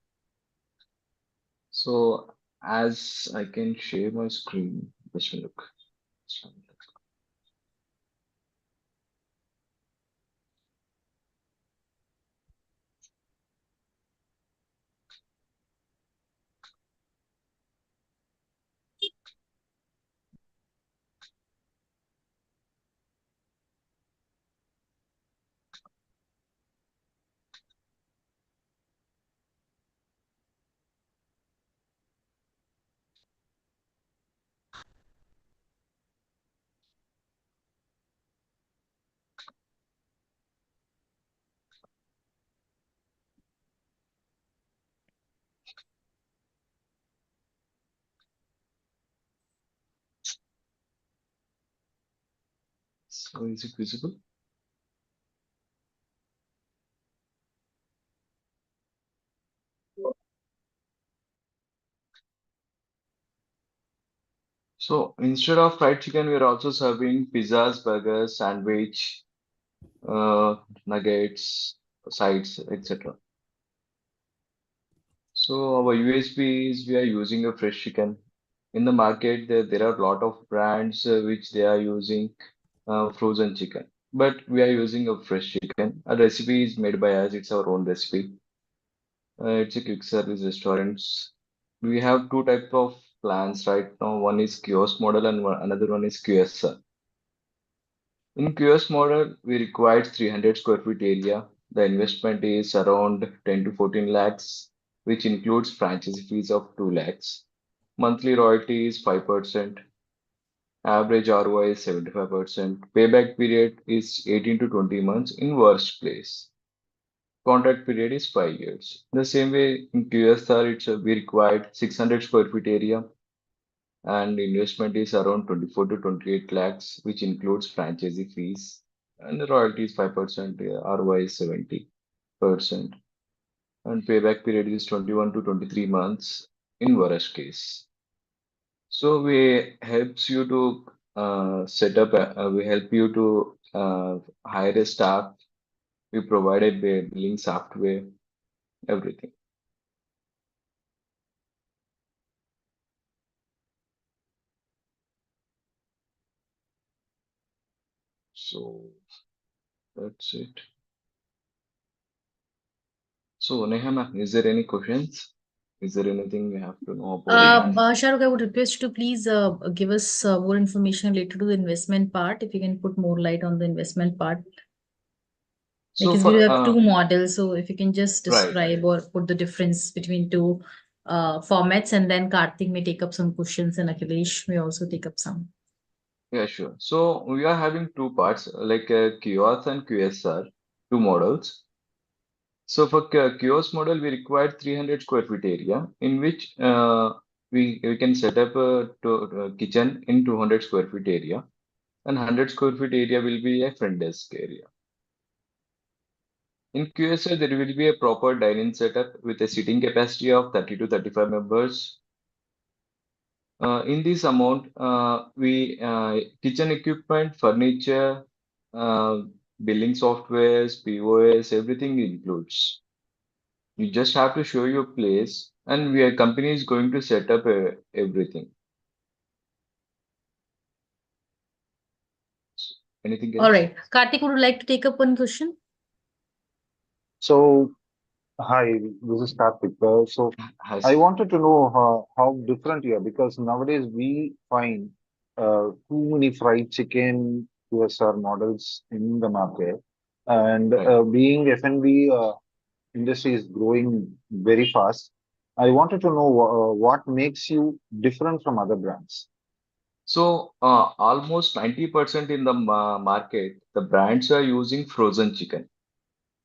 So as I can share my screen, just a look. So is it visible? So instead of fried chicken, we are also serving pizzas, burgers, sandwich, nuggets, sides, etc. So our USP is we are using a fresh chicken. In the market, there are a lot of brands which they are using frozen chicken. but we are using a fresh chicken. A recipe is made by us. It's our own recipe. It's a quick service restaurants. We have two types of plans right now. One is kiosk model and another one is QSR. In kiosk model, we require 300 square feet area. The investment is around 10 to 14 lakhs, which includes franchise fees of 2 lakhs. Monthly royalty is 5%. Average ROI is 75%. Payback period is 18 to 20 months in worst place. Contract period is 5 years. The same way in QSR, we required 600 square feet area and investment is around 24 to 28 lakhs, which includes franchisee fees and the royalty is 5%, ROI is 70%, and payback period is 21 to 23 months in worst case. So we helps you to we help you to hire a staff. We provided the billing software, everything. So that's it. So Nehana, is there any questions? Is there anything you have to know about? Shahrukh, I would request you to please give us more information related to the investment part. If you can put more light on the investment part. So Because for we have two models, so if you can just Right. describe or put the difference between two formats, and then Karthik may take up some questions and Akhilesh may also take up some. Yeah, sure. So we are having two parts like kiosk and QSR, two models. So for kiosk model, we require 300 square feet area in which we can set up a kitchen in 200 square feet area, and 100 square feet area will be a front desk area. In QSR, there will be a proper dining setup with a seating capacity of 30 to 35 members. In this amount, we kitchen equipment, furniture, uh, billing softwares, POS, everything includes. You just have to show your place, and company is going to set up everything. Anything All else? right. Karthik, would you like to take up one question? So, hi, this is Karthik. So, Has I wanted to know how different you are because nowadays we find too many fried chicken QSR models in the market, and right. being F&B industry is growing very fast. I wanted to know what makes you different from other brands. So almost 90% in the market, the brands are using frozen chicken,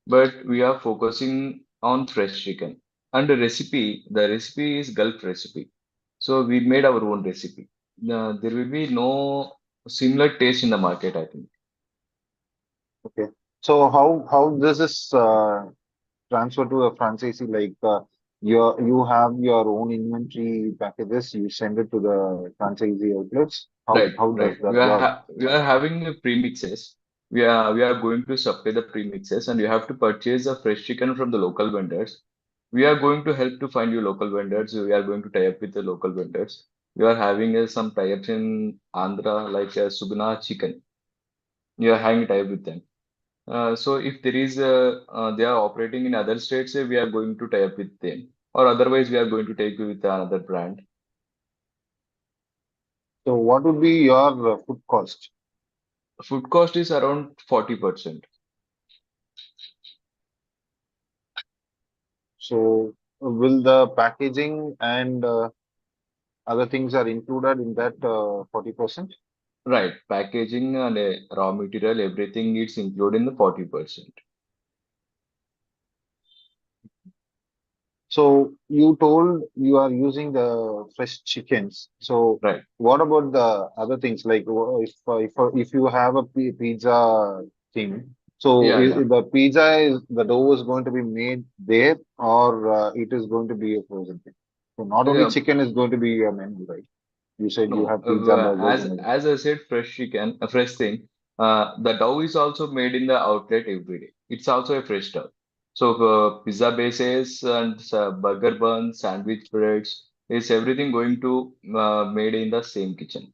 but we are focusing on fresh chicken. And the recipe is Gulf recipe. So we made our own recipe. There will be no similar taste in the market, I think. Okay. So how does this transfer to a franchisee? Like you have your own inventory packages, you send it to the franchisee outlets. Right, How does right. that work? We are having a premixes. We are going to supply the premixes, and you have to purchase the fresh chicken from the local vendors. We are going to help to find you local vendors. We are going to tie up with the local vendors. We are having some tie-ups in Andhra, like Sugna Chicken. You are having tie-up with them. So if there is they are operating in other states, we are going to tie up with them, or otherwise we are going to take you with another brand. So what would be your food cost? Food cost is around 40%. So will the packaging and other things are included in that 40%? Right, packaging and raw material, everything is included in the 40%. So you told you are using the fresh chickens. So Right. what about the other things like if you have a pizza thing, so Yeah, yeah. the pizza is the dough is going to be made there or it is going to be a frozen thing. So not only Yeah, chicken is going to be your menu, right? You said you no, have pizza, burgers, as and everything. as I said, fresh chicken, a fresh thing. The dough is also made in the outlet every day. It's also a fresh dough. So pizza bases and burger buns, sandwich breads, is everything going to made in the same kitchen.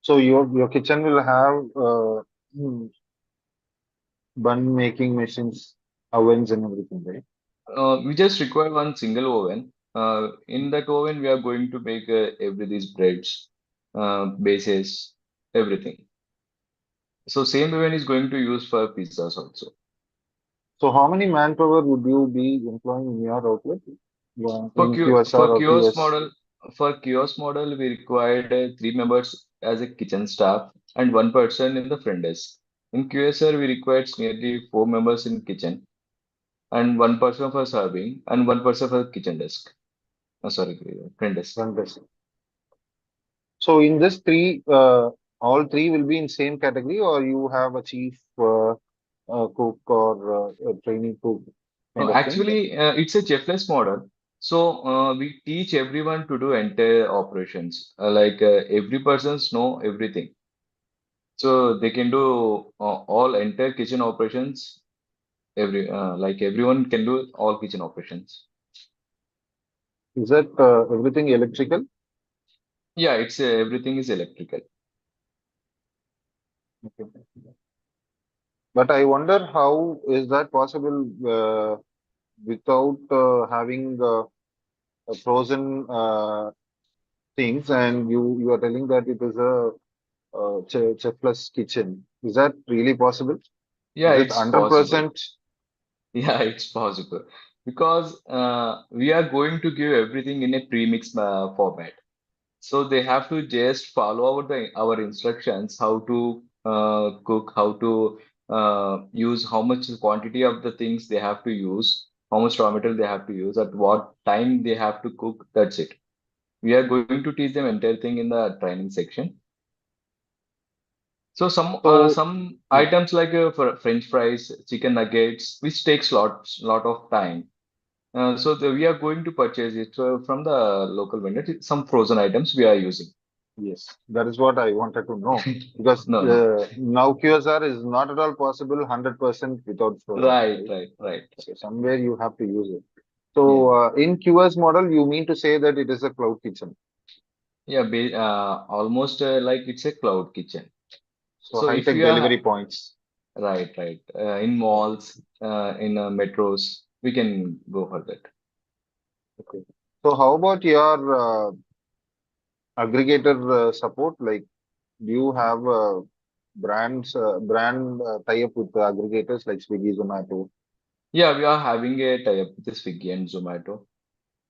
So your kitchen will have bun making machines, ovens, and everything, right? We just require one single oven. In that oven, we are going to make every these breads, bases, everything. So same oven is going to use for pizzas also. So how many manpower would you be employing in your outlet? Yeah, For in Q QSR for or kiosk PS? model, we required 3 members as a kitchen staff and one person in the front desk. In QSR, we required nearly 4 members in kitchen and one person for serving and one person for kitchen desk. Sorry, front desk. Front desk. So in this three, all three will be in same category, or you have a chief cook or a training cook kind No, of thing? actually, it's a chefless model. So we teach everyone to do entire operations. Every person's know everything. So they can do all entire kitchen operations. Everyone can do all kitchen operations. Is that everything electrical? Yeah, it's everything is electrical. Okay. But I wonder how is that possible without having frozen things, and you are telling that it is a chefless kitchen. Is that really possible? Yeah, Is it it's possible. 100%? Yeah, it's possible because we are going to give everything in a premix format. So they have to just follow our instructions, how to cook, how to use, how much quantity of the things they have to use, how much raw material they have to use, at what time they have to cook. That's it. We are going to teach them entire thing in the training section. So So, some yeah. items like for French fries, chicken nuggets, which takes lot of time. We are going to purchase it from the local vendor. Some frozen items we are using. Yes, that is what I wanted to know. Because No, no. now QSR is not at all possible 100% without frozen, Right, right? right, right. So somewhere you have to use it. Yeah, So in QS model, you mean to say that it is a cloud kitchen. yeah. Almost like it's a cloud kitchen. So So if high-tech you are delivery points. right, right, in malls, in metros, we can go for that. Okay. So how about your aggregator support? Like, do you have brand tie-up with aggregators like Swiggy, Zomato? Yeah, we are having a tie-up with Swiggy and Zomato.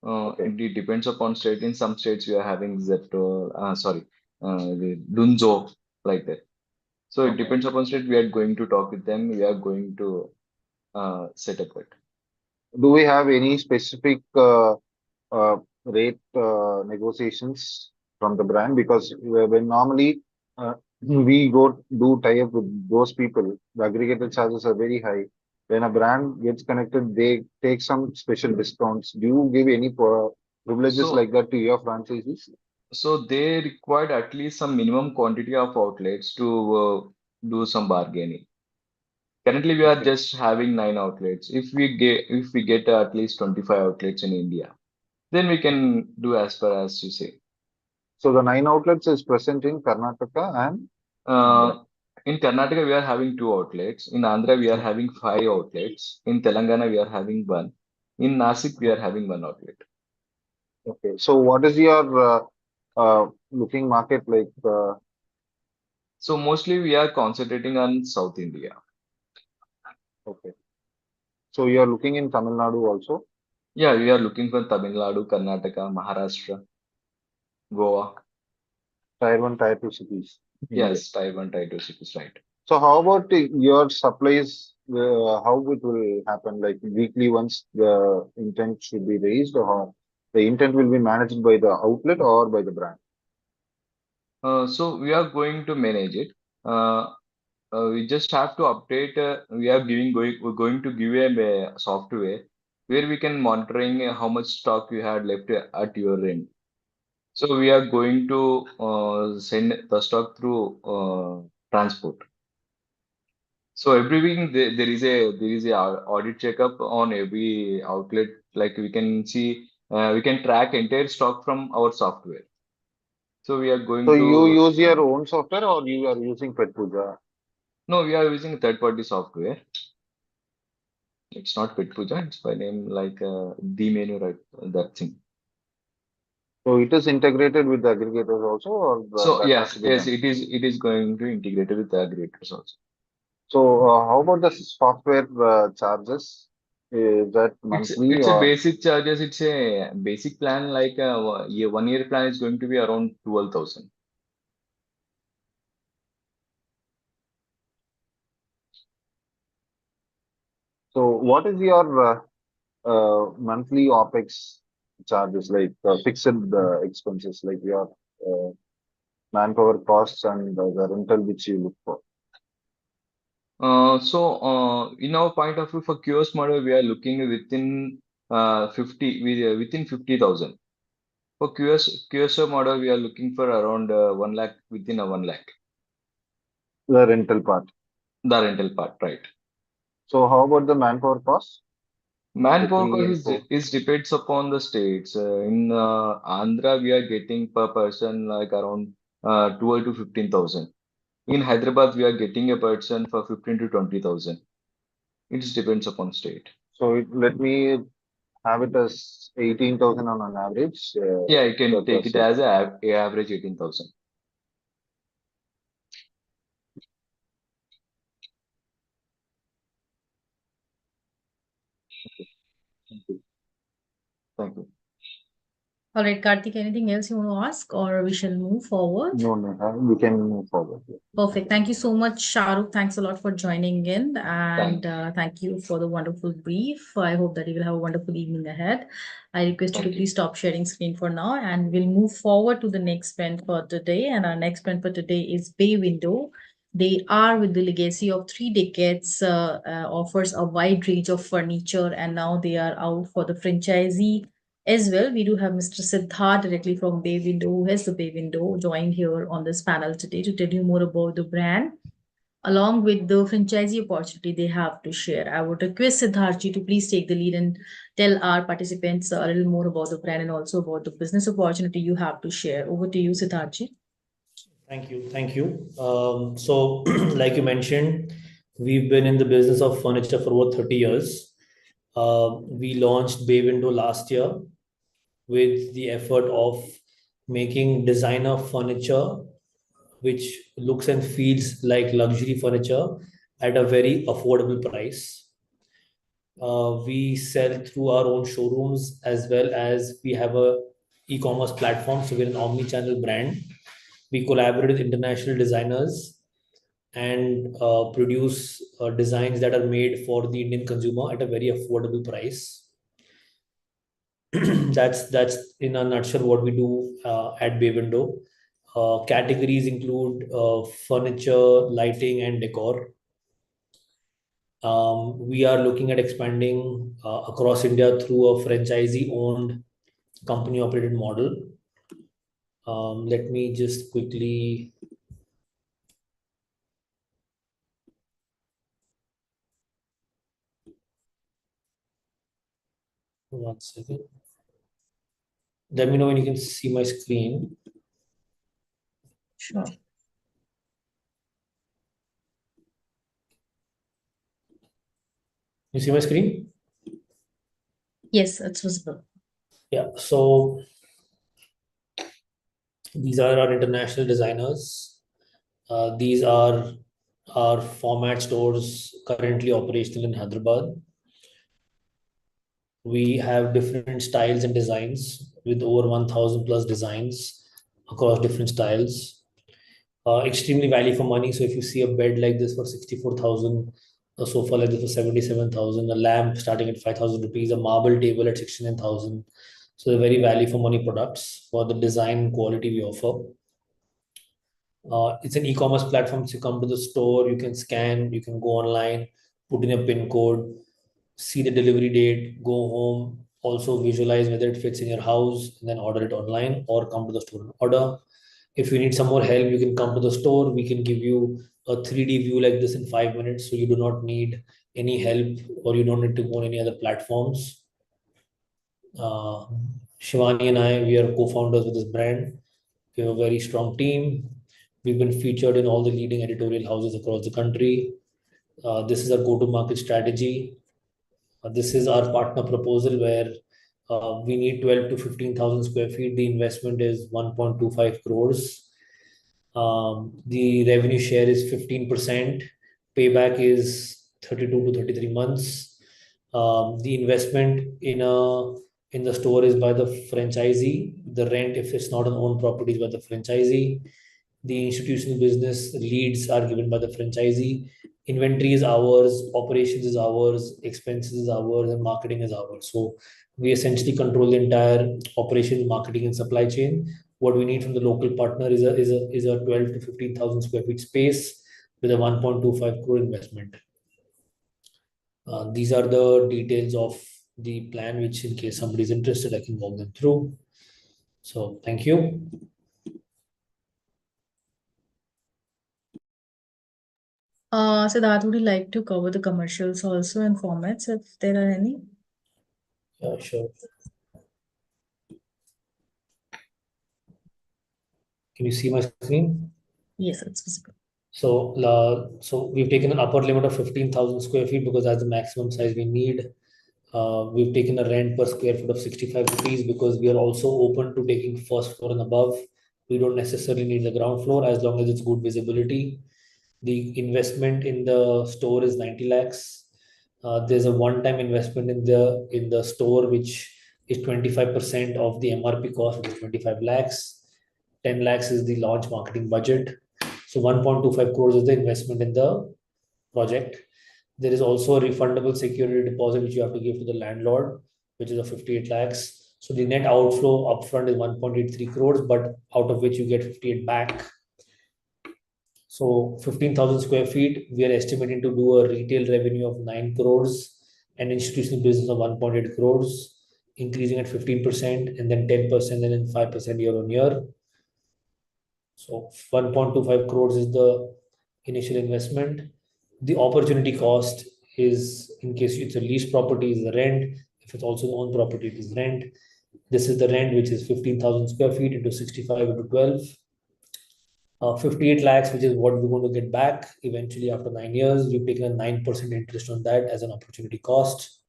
Okay. It depends upon state. In some states, we are having Zepto, the Dunzo, like that. So it Okay. depends upon state. We are going to talk with them. We are going to set up it. Do we have any specific rate negotiations from the brand? Because when normally we go do tie up with those people, the aggregator charges are very high. When a brand gets connected, they take some special discounts. Do you give any privileges like So that to your franchisees? So they required at least some minimum quantity of outlets to do some bargaining. Currently, we are Okay. just having 9 outlets. If we get at least 25 outlets in India, then we can do as per as you say. So the 9 outlets is present in Karnataka and Andhra. Uh, in Karnataka, we are having 2 outlets. In Andhra, we are Okay. having 5 outlets. In Telangana, we are having one. In Nasik, we are having one outlet. Okay. So what is your looking market like? So mostly we are concentrating on South India. Okay. So you are looking in Tamil Nadu also? Yeah, we are looking for Tamil Nadu, Karnataka, Maharashtra, Goa. Tier 1, Tier 2 cities, India. Yes, Tier 1, Tier 2 cities, right. So how about your supplies? How it will happen? Like weekly once the intent should be raised, or how the intent will be managed by the outlet or by the brand? So we are going to manage it. Uh, we just have to update. We're going to give a software where we can monitoring how much stock you had left at your end. So we are going to send the stock through transport. So every week there is a audit checkup on every outlet. Like we can see, we can track entire stock from our software. So we are going So to. you use your own software or you are using Pet Puja? No, we are using third-party software. It's not Pet Puja. It's by name like the menu, right? That thing. So it is integrated with the aggregators also, or So that has yes, to be yes, done? it is going to integrate with the aggregators also. So how about the software charges? Is that monthly It's a or basic charges. It's a basic plan like a year, 1 year plan is going to be around 12,000. so? What is your monthly OPEX charges, like fixed expenses, like your manpower costs and the rental which you look for? In our point of view for QoS model, we are looking within within 50,000. For QSO model, we are looking for around 1 lakh within a 1 lakh. The rental part. The rental part, right? So how about the manpower cost? The Manpower three cost and four. is depends upon the states. In Andhra, we are getting per person like around 12 to 15,000. In Hyderabad, we are getting a person for 15 to 20,000. It depends upon state. So let me have it as 18,000 on an average. Yeah, you can per take it person. as a average 18,000. Thank you. Thank you. All right, Karthik, anything else you want to ask, or we shall move forward? No, we can move forward. Yeah. Perfect. Thank you so much, Shahrukh. Thanks a lot for joining in, and Thank thank you for the wonderful brief. I hope that you will have a wonderful evening ahead. I request you to Thank you. please stop sharing screen for now, and we'll move forward to the next brand for today. And our next brand for today is Bay Window. They are with the legacy of 3 decades, offers a wide range of furniture, and now they are out for the franchisee as well. We do have Mr. Siddharth directly from Bay Window, who has the Bay Window, joined here on this panel today to tell you more about the brand, along with the franchisee opportunity they have to share. I would request Siddharth to please take the lead and tell our participants a little more about the brand and also about the business opportunity you have to share. Over to you, Siddharth. Thank you. Thank you. Like you mentioned, we've been in the business of furniture for over 30 years. We launched Bay Window last year with the effort of making designer furniture which looks and feels like luxury furniture at a very affordable price. We sell through our own showrooms as well as we have a e-commerce platform. So we're an omni-channel brand. We collaborate with international designers and produce designs that are made for the Indian consumer at a very affordable price. That's in a nutshell what we do at Bay Window. Categories include furniture, lighting, and decor. We are looking at expanding across India through a franchisee-owned, company-operated model. Let me just quickly. One second. Let me know when you can see my screen. Sure. You see my screen? Yes, it's visible. Yeah. So these are our international designers. These are our format stores currently operational in Hyderabad. We have different styles and designs with over 1,000 plus designs across different styles. Extremely value for money. So if you see a bed like this for 64,000, a sofa like this for 77,000, a lamp starting at 5,000 rupees, a marble table at 69,000. So they're very value for money products for the design and quality we offer. It's an e-commerce platform. So you come to the store, you can scan, you can go online, put in a pin code, see the delivery date, go home, also visualize whether it fits in your house, and then order it online or come to the store and order. If you need some more help, you can come to the store. We can give you a 3D view like this in 5 minutes. So you do not need any help or you don't need to go on any other platforms. Shivani and I, we are co-founders with this brand. We have a very strong team. We've been featured in all the leading editorial houses across the country. This is our go-to-market strategy. This is our partner proposal where we need 12 to 15,000 square feet. The investment is 1.25 crores. The revenue share is 15%. Payback is 32 to 33 months. The investment in the store is by the franchisee. The rent, if it's not an owned property, is by the franchisee. The institutional business leads are given by the franchisee. Inventory is ours, operations is ours, expenses is ours, and marketing is ours. So we essentially control the entire operations, marketing, and supply chain. What we need from the local partner is a 12 to 15,000 square feet space with a 1.25 crore investment. These are the details of the plan, which in case somebody is interested, I can walk them through. So thank you. Siddharth, would you like to cover the commercials also and formats if there are any? Yeah, sure. Can you see my screen? Yes, it's visible. So we've taken an upper limit of 15,000 square feet because that's the maximum size we need. We've taken a rent per square foot of 65 rupees because we are also open to taking first floor and above. We don't necessarily need the ground floor as long as it's good visibility. The investment in the store is 90 lakhs. There's a one-time investment in the store which is 25% of the MRP cost, which is 25 lakhs. 10 lakhs is the launch marketing budget. So 1.25 crores is the investment in the project. There is also a refundable security deposit which you have to give to the landlord, which is of 58 lakhs. So the net outflow upfront is 1.83 crores, but out of which you get 58 back. So 15,000 square feet, we are estimating to do a retail revenue of 9 crores and institutional business of 1.8 crores, increasing at 15% and then 10% and then 5% year on year. So 1.25 crores is the initial investment. The opportunity cost is, in case it's a lease property, is the rent. If it's also own property, it is rent. This is the rent, which is 15,000 square feet into 65 into 12. 58 lakhs, which is what we're going to get back eventually after 9 years. We've taken a 9% interest on that as an opportunity cost.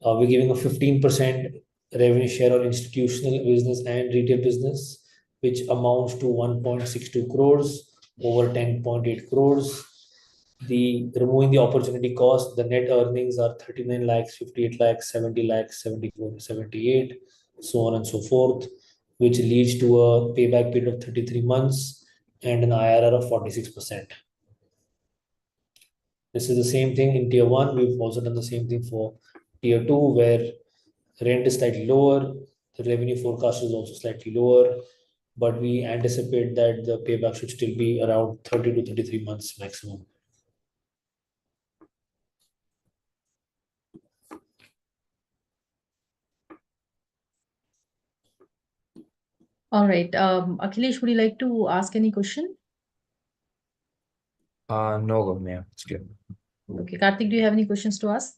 We're giving a 15% revenue share on institutional business and retail business, which amounts to 1.62 crores over 10.8 crores. Removing the opportunity cost, the net earnings are 39 lakhs, 58 lakhs, 70 lakhs, 74, 78, so on and so forth, which leads to a payback period of 33 months and an IRR of 46%. This is the same thing in tier 1. We've also done the same thing for tier 2, where rent is slightly lower, the revenue forecast is also slightly lower, but we anticipate that the payback should still be around 30 to 33 months maximum. All right. Akhilesh, would you like to ask any question? No, Gautam, it's clear. Okay. Karthik, do you have any questions to ask?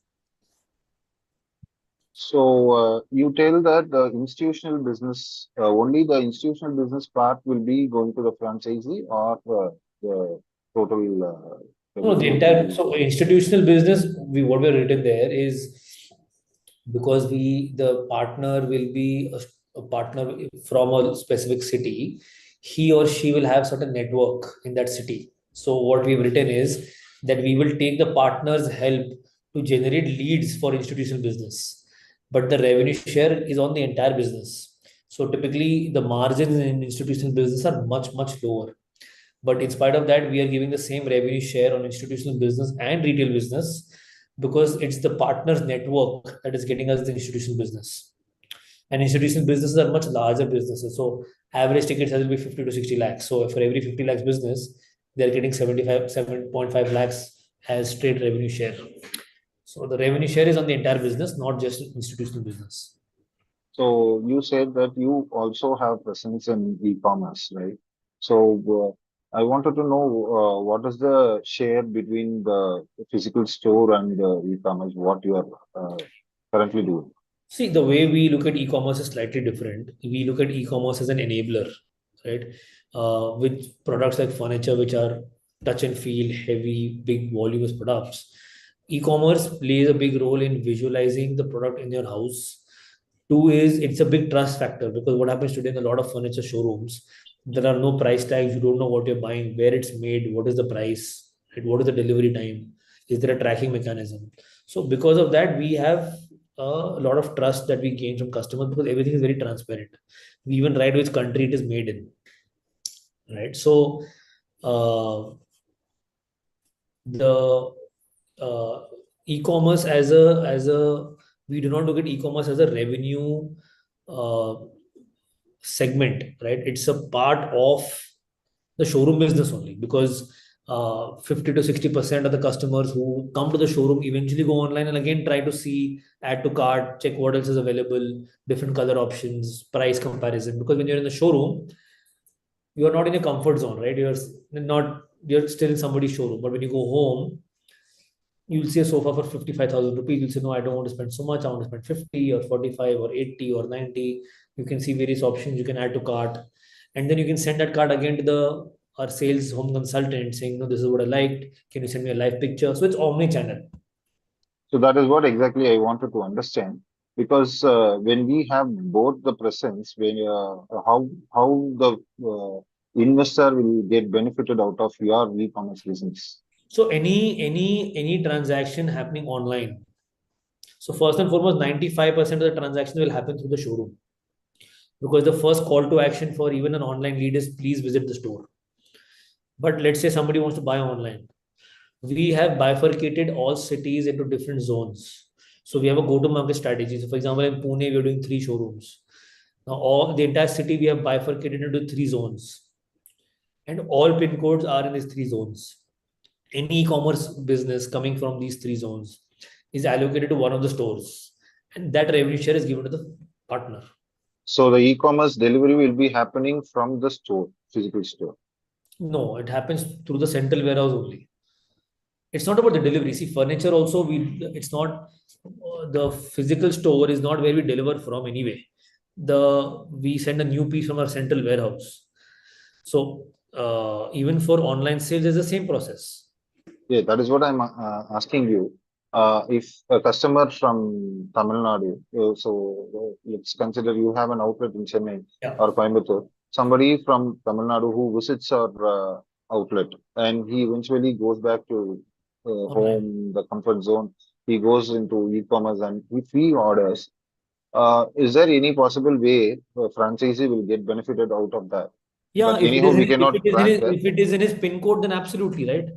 So you tell that the institutional business, only the institutional business part will be going to the franchisee or the total. No, the entire institutional business, what we have written there is because the partner will be a partner from a specific city, he or she will have certain network in that city. So what we've written is that we will take the partner's help to generate leads for institutional business, but the revenue share is on the entire business. So typically the margins in institutional business are much, much lower. But in spite of that, we are giving the same revenue share on institutional business and retail business because it's the partners network that is getting us the institutional business. And institutional businesses are much larger businesses. So average ticket size will be 50 to 60 lakhs. So for every 50 lakhs business, they're getting 7.5 lakhs as straight revenue share. So the revenue share is on the entire business, not just institutional business. So you said that you also have presence in e-commerce, right? So I wanted to know what is the share between the physical store and the e-commerce, what you are currently doing? See, the way we look at e-commerce is slightly different. We look at e-commerce as an enabler. right? With products like furniture, which are touch and feel, heavy, big, voluminous products. E-commerce plays a big role in visualizing the product in your house. Two is it's a big trust factor, because what happens today in a lot of furniture showrooms, there are no price tags. You don't know what you're buying, where it's made, what is the price, right? What is the delivery time, is there a tracking mechanism? So because of that, we have a lot of trust that we gain from customers, because everything is very transparent. We even write which country it is made in, right? So the e-commerce as a we do not look at e-commerce as a revenue uh, segment, right? It's a part of the showroom business only, because 50 to 60% of the customers who come to the showroom eventually go online and again try to see, add to cart, check what else is available, different color options, price comparison. Because when you're in the showroom, you are not in a comfort zone, right? You're still in somebody's showroom. But when you go home, you'll see a sofa for 55,000 rupees. You'll say, no, I don't want to spend so much. I want to spend 50 or 45 or 80 or 90. You can see various options. You can add to cart. And then you can send that cart again to our sales home consultant saying, no, this is what I liked. Can you send me a live picture? So it's omni-channel. So that is what exactly I wanted to understand, because when we have both the presence, when how the investor will get benefited out of your e-commerce business. So any transaction happening online. So first and foremost, 95% of the transaction will happen through the showroom, because the first call to action for even an online lead is please visit the store. But let's say somebody wants to buy online. We have bifurcated all cities into different zones. So we have a go-to-market strategy. So for example, in Pune, we are doing 3 showrooms. Now, all the entire city we have bifurcated into 3 zones, and all pin codes are in these 3 zones. Any e-commerce business coming from these 3 zones is allocated to one of the stores, and that revenue share is given to the partner. So the e-commerce delivery will be happening from the store, physical store. No, it happens through the central warehouse only. It's not about the delivery. See, furniture also, it's not the physical store is not where we deliver from anyway. We send a new piece from our central warehouse. So even for online sales, it's the same process. Yeah, that is what I'm asking you. If a customer from Tamil Nadu, let's consider you have an outlet in Chennai Yeah. or Coimbatore. Somebody from Tamil Nadu who visits our outlet, and he eventually goes back to home, the comfort zone. He goes into e-commerce, and if he orders, is there any possible way the franchisee will get benefited out of that? Yeah, But anyhow, we cannot track that. if it is in his pin code, then absolutely, right?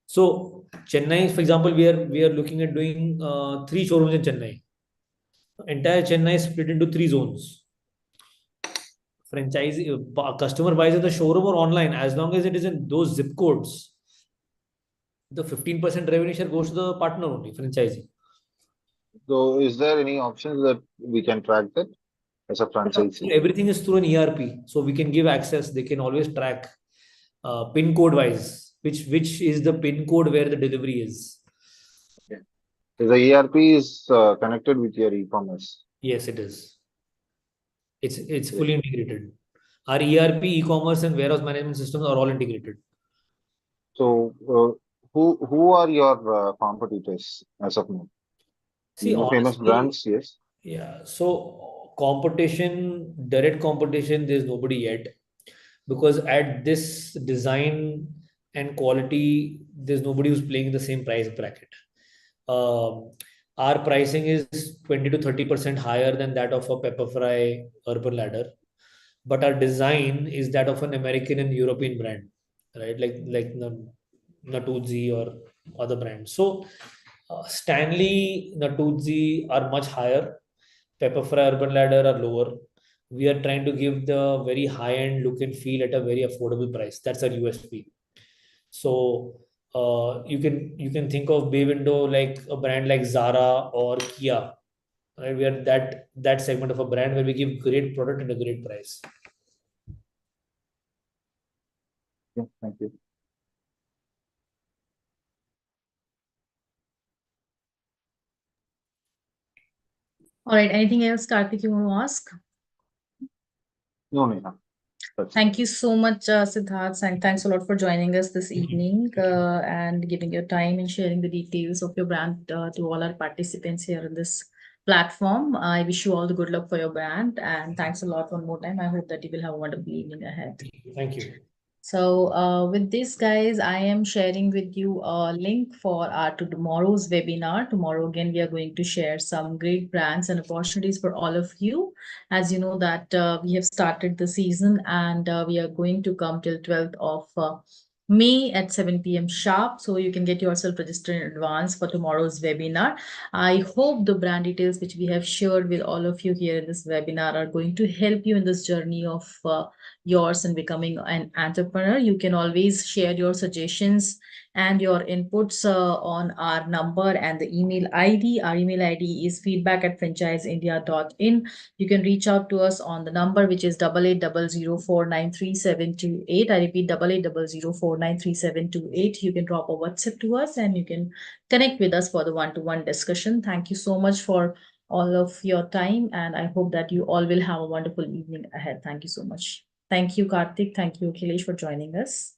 So Chennai, for example, we are looking at doing 3 showrooms in Chennai. Entire Chennai is split into 3 zones. Customer buys at the showroom or online, as long as it is in those zip codes, the 15% revenue share goes to the partner only, franchisee. So, is there any options that we can track that as a So franchisee? everything is through an ERP, so we can give access. They can always track pin code wise, which is the pin code where the delivery is. Okay. So the ERP is connected with your e-commerce. Yes, it is. It's fully integrated. Our ERP, e-commerce, and warehouse management systems are all integrated. So, who are your competitors as of now? See, Famous honestly, brands, yes. yeah. So competition, direct competition, there's nobody yet, because at this design and quality, there's nobody who's playing in the same price bracket. Um, our pricing is 20 to 30% higher than that of a Pepperfry Urban Ladder, but our design is that of an American and European brand, right? Like Natuzzi or other brands. So Stanley, Natuzzi are much higher. Pepperfry Urban Ladder are lower. We are trying to give the very high-end look and feel at a very affordable price. That's our USP. So you can think of Bay Window like a brand like Zara or Kia. Right? We are that segment of a brand where we give great product at a great price. Yeah, thank you. All right. Anything else, Karthik, you want to ask? No, Neha. That's it. Thank you so much, Siddharth. Thanks a lot for joining us this evening and giving your time and sharing the details of your brand to all our participants here in this platform. I wish you all the good luck for your brand, and thanks a lot one more time. I hope that you will have a wonderful evening ahead. Thank you. So with this, guys, I am sharing with you a link for our tomorrow's webinar. Tomorrow, again, we are going to share some great brands and opportunities for all of you. As you know that we have started the season and we are going to come till 12th of May at 7 p.m. sharp. So you can get yourself registered in advance for tomorrow's webinar. I hope the brand details which we have shared with all of you here in this webinar are going to help you in this journey of yours and becoming an entrepreneur. You can always share your suggestions and your inputs on our number and the email ID. Our email ID is feedback@franchiseindia.in. You can reach out to us on the number which is 8800493728. I repeat, 8800493728. You can drop a WhatsApp to us and you can connect with us for the one-to-one discussion. Thank you so much for all of your time, and I hope that you all will have a wonderful evening ahead. Thank you so much. Thank you, Karthik. Thank you, Akhilesh, for joining us.